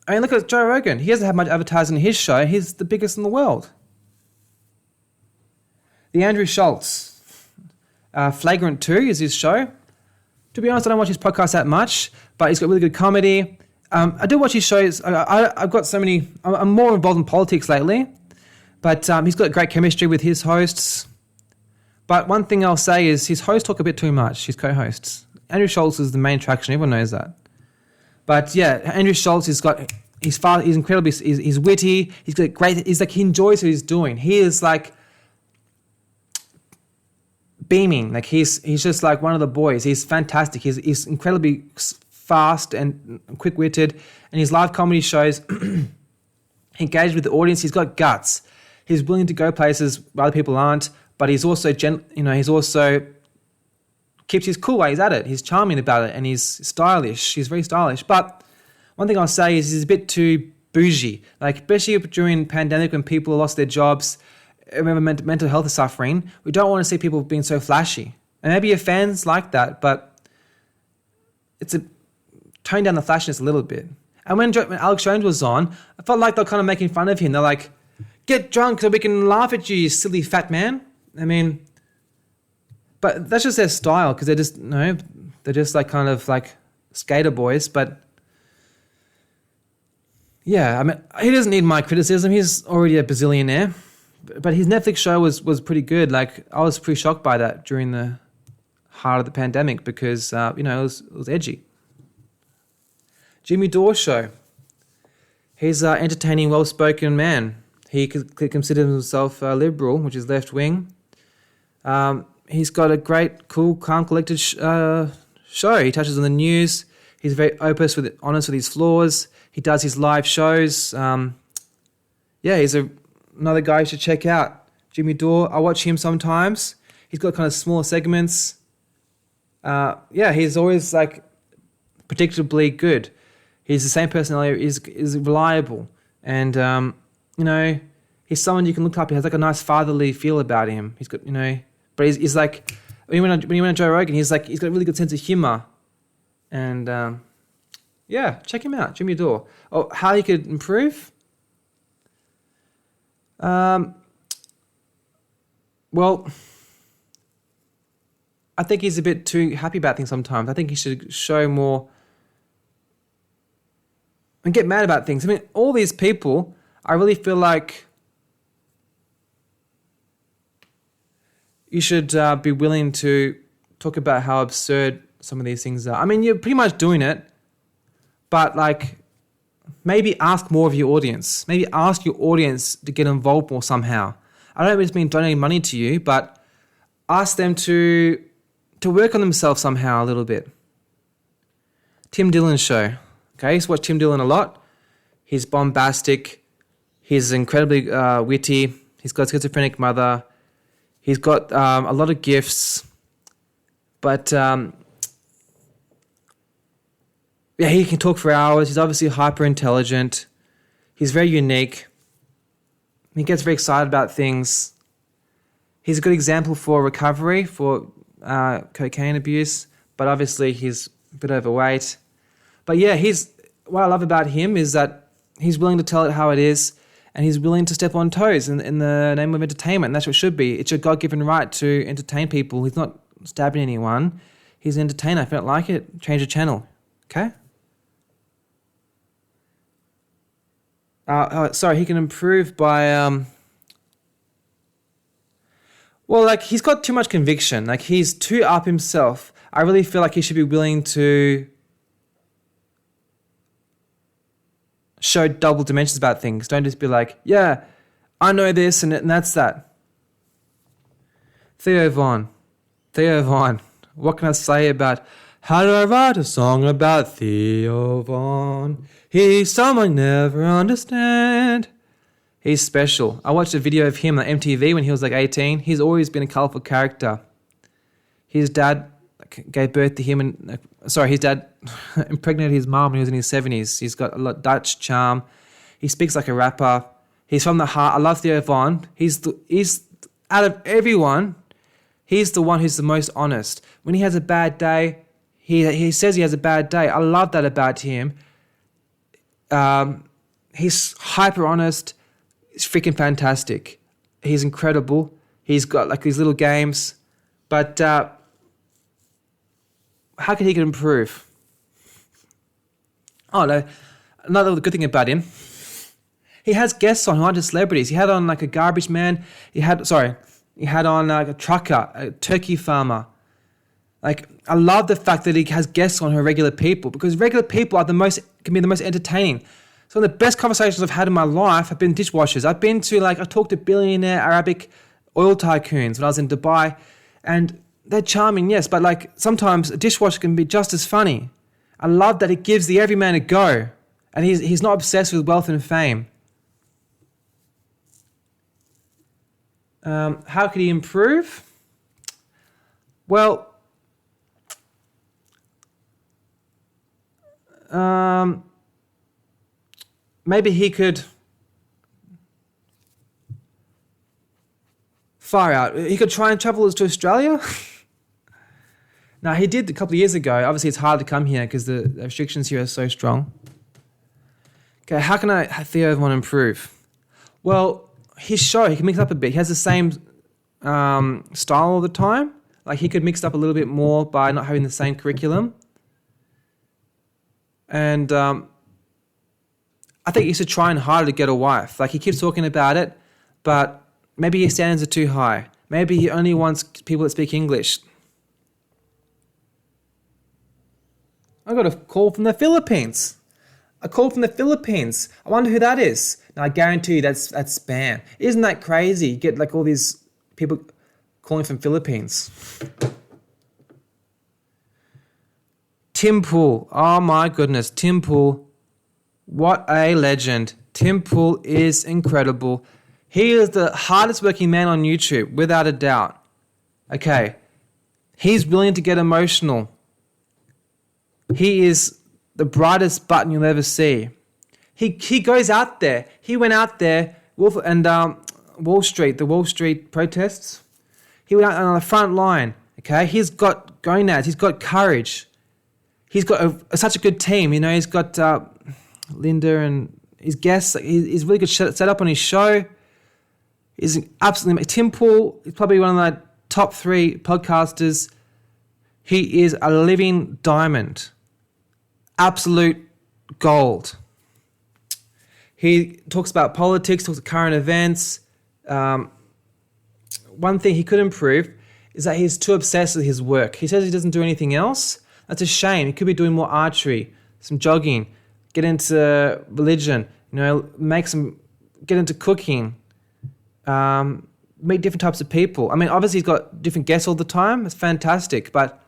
look at Joe Rogan. He hasn't had much advertising in his show. He's the biggest in the world. The Andrew Schultz, Flagrant 2 is his show. To be honest, I don't watch his podcast that much, but he's got really good comedy. I do watch his shows. I've got so many, I'm more involved in politics lately, but he's got great chemistry with his hosts. But one thing I'll say is his hosts talk a bit too much, his co-hosts. Andrew Schultz is the main attraction. Everyone knows that. But yeah, Andrew Schultz he's incredibly, he's witty. He's got great. He's like, he enjoys what he's doing. He is like beaming. Like he's just like one of the boys. He's fantastic. He's incredibly fast and quick-witted. And his live comedy shows, engaged with the audience. He's got guts. He's willing to go places where other people aren't. But he's also, he's also keeps his cool while he's at it. He's charming about it, and he's stylish. He's very stylish. But one thing I'll say is he's a bit too bougie. Like, especially during pandemic when people lost their jobs, remember mental health is suffering, we don't want to see people being so flashy. And maybe your fans like that, but tone down the flashiness a little bit. And when Alex Jones was on, I felt like they were kind of making fun of him. They're like, get drunk so we can laugh at you silly fat man. But that's just their style, because they're just like kind of like skater boys. But yeah, he doesn't need my criticism. He's already a bazillionaire. But his Netflix show was pretty good. Like, I was pretty shocked by that during the heart of the pandemic because it was edgy. Jimmy Dore show. He's an entertaining, well-spoken man. He considers himself liberal, which is left-wing. He's got a great, cool, calm, collected show. He touches on the news. He's very honest with his flaws. He does his live shows. He's another guy you should check out. Jimmy Dore. I watch him sometimes. He's got kind of smaller segments. He's always like predictably good. He's the same personality. Is reliable, and he's someone you can look up. He has like a nice fatherly feel about him. He's got but he's like when you went on Joe Rogan, he's got a really good sense of humor, and check him out, Jimmy Dore. Oh, how he could improve? Well, I think he's a bit too happy about things sometimes. I think he should show more and get mad about things. All these people, I really feel like you should be willing to talk about how absurd some of these things are. You're pretty much doing it, but like maybe ask more of your audience. Maybe ask your audience to get involved more somehow. I don't just mean donating money to you, but ask them to work on themselves somehow a little bit. Tim Dillon's show. Okay, I used to watch Tim Dillon a lot. He's bombastic. He's incredibly witty. He's got a schizophrenic mother. He's got a lot of gifts, but he can talk for hours. He's obviously hyper intelligent. He's very unique. He gets very excited about things. He's a good example for recovery for cocaine abuse, but obviously he's a bit overweight. But yeah, what I love about him is that he's willing to tell it how it is, and he's willing to step on toes in the name of entertainment. And that's what it should be. It's your God-given right to entertain people. He's not stabbing anyone. He's an entertainer. If you don't like it, change the channel. Okay? Sorry, he can improve by... Well, like, he's got too much conviction. Like, he's too up himself. I really feel like he should be willing to show double dimensions about things. Don't just be like, yeah, I know this and that's that. Theo Von. What can I say about... How do I write a song about Theo Von? He's someone I never understand. He's special. I watched a video of him on MTV when he was like 18. He's always been a colourful character. His dad gave birth to him and... his dad impregnated his mom when he was in his 70s. He's got a lot of Dutch charm. He speaks like a rapper. He's from the heart. I love Theo Von. He's out of everyone, he's the one who's the most honest. When he has a bad day, he says he has a bad day. I love that about him. He's hyper honest. It's freaking fantastic. He's incredible. He's got like these little games. But how can he improve? Oh, no. Another good thing about him, he has guests on who aren't just celebrities. He had on like a garbage man. He had on like a trucker, a turkey farmer. Like, I love the fact that he has guests on who are regular people, because regular people can be the most entertaining. Some of the best conversations I've had in my life have been dishwashers. I talked to billionaire Arabic oil tycoons when I was in Dubai, and they're charming, yes, but like sometimes a dishwasher can be just as funny. I love that it gives the everyman a go, and he's not obsessed with wealth and fame. How could he improve? Well, maybe he could far out. He could try and travel to Australia. Now, he did a couple of years ago. Obviously, it's hard to come here because the restrictions here are so strong. Okay, how can Theo want to improve? Well, his show, he can mix up a bit. He has the same style all the time. Like, he could mix it up a little bit more by not having the same curriculum. And I think he should try and harder to get a wife. Like, he keeps talking about it, but maybe his standards are too high. Maybe he only wants people that speak English. I got a call from the Philippines. I wonder who that is. Now, I guarantee you that's spam. Isn't that crazy? You get like all these people calling from Philippines. Tim Pool. Oh my goodness. Tim Pool. What a legend. Tim Pool is incredible. He is the hardest working man on YouTube, without a doubt. Okay. He's willing to get emotional. He is the brightest button you'll ever see. He goes out there. He went out there, Wall Street, the Wall Street protests. He went out on the front line, okay? He's got gonads. He's got courage. He's got such a good team. You know, he's got Linda and his guests. He's really good set up on his show. He's absolutely... Tim Pool is probably one of the top 3 podcasters. He is a living diamond. Absolute gold. He talks about politics, talks about current events. One thing he could improve is that he's too obsessed with his work. He says he doesn't do anything else. That's a shame. He could be doing more archery, some jogging, get into religion, get into cooking, meet different types of people. I mean, obviously he's got different guests all the time. It's fantastic, but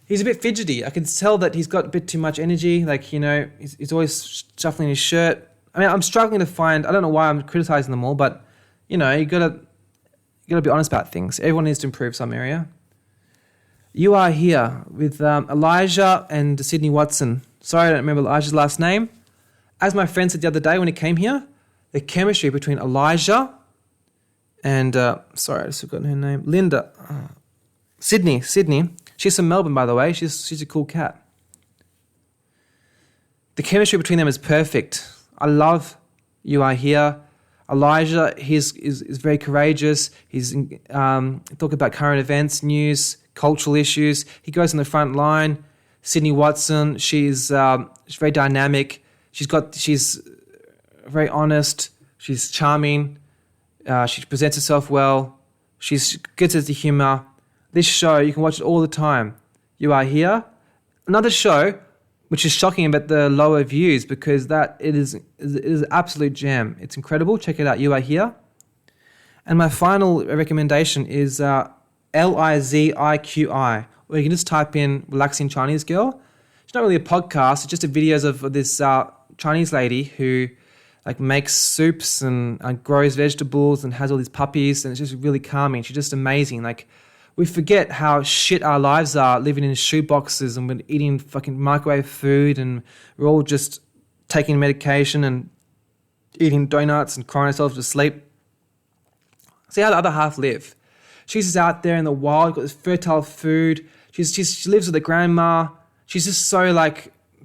he's a bit fidgety. I can tell that he's got a bit too much energy. Like, you know, he's always shuffling his shirt. I mean, I'm struggling to find... I don't know why I'm criticizing them all, but, you know, you gotta be honest about things. Everyone needs to improve some area. You are here with Elijah and Sydney Watson. Sorry, I don't remember Elijah's last name. As my friend said the other day when he came here, the chemistry between Elijah and... sorry, I just forgotten her name. Linda. Sydney. She's from Melbourne, by the way. She's a cool cat. The chemistry between them is perfect. I love You Are Here. Elijah, is very courageous. He's talking about current events, news, cultural issues. He goes on the front line. Sydney Watson, she's very dynamic. She's very honest. She's charming. She presents herself well. She's good at the humour. This show, you can watch it all the time. You Are Here. Another show which is shocking about the lower views, because it is an absolute gem. It's incredible. Check it out. You Are Here. And my final recommendation is Liziqi, or you can just type in Relaxing Chinese Girl. It's not really a podcast. It's just videos of this Chinese lady who makes soups and grows vegetables and has all these puppies, and it's just really calming. She's just amazing. We forget how shit our lives are, living in shoe boxes, and we're eating fucking microwave food, and we're all just taking medication and eating donuts and crying ourselves to sleep. See how the other half live. She's just out there in the wild, got this fertile food. She lives with her grandma. She's just so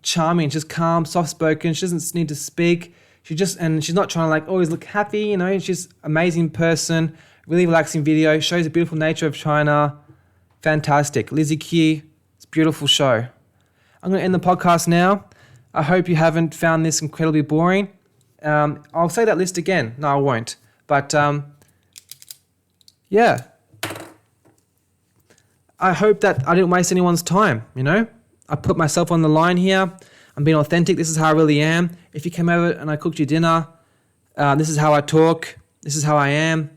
charming, just calm, soft-spoken. She doesn't need to speak. She's not trying to always look happy, She's an amazing person. Really relaxing video. Shows the beautiful nature of China. Fantastic. Liziqi. It's a beautiful show. I'm going to end the podcast now. I hope you haven't found this incredibly boring. I'll say that list again. No, I won't. But, yeah. I hope that I didn't waste anyone's time, I put myself on the line here. I'm being authentic. This is how I really am. If you came over and I cooked you dinner, this is how I talk. This is how I am.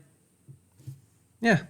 Yeah.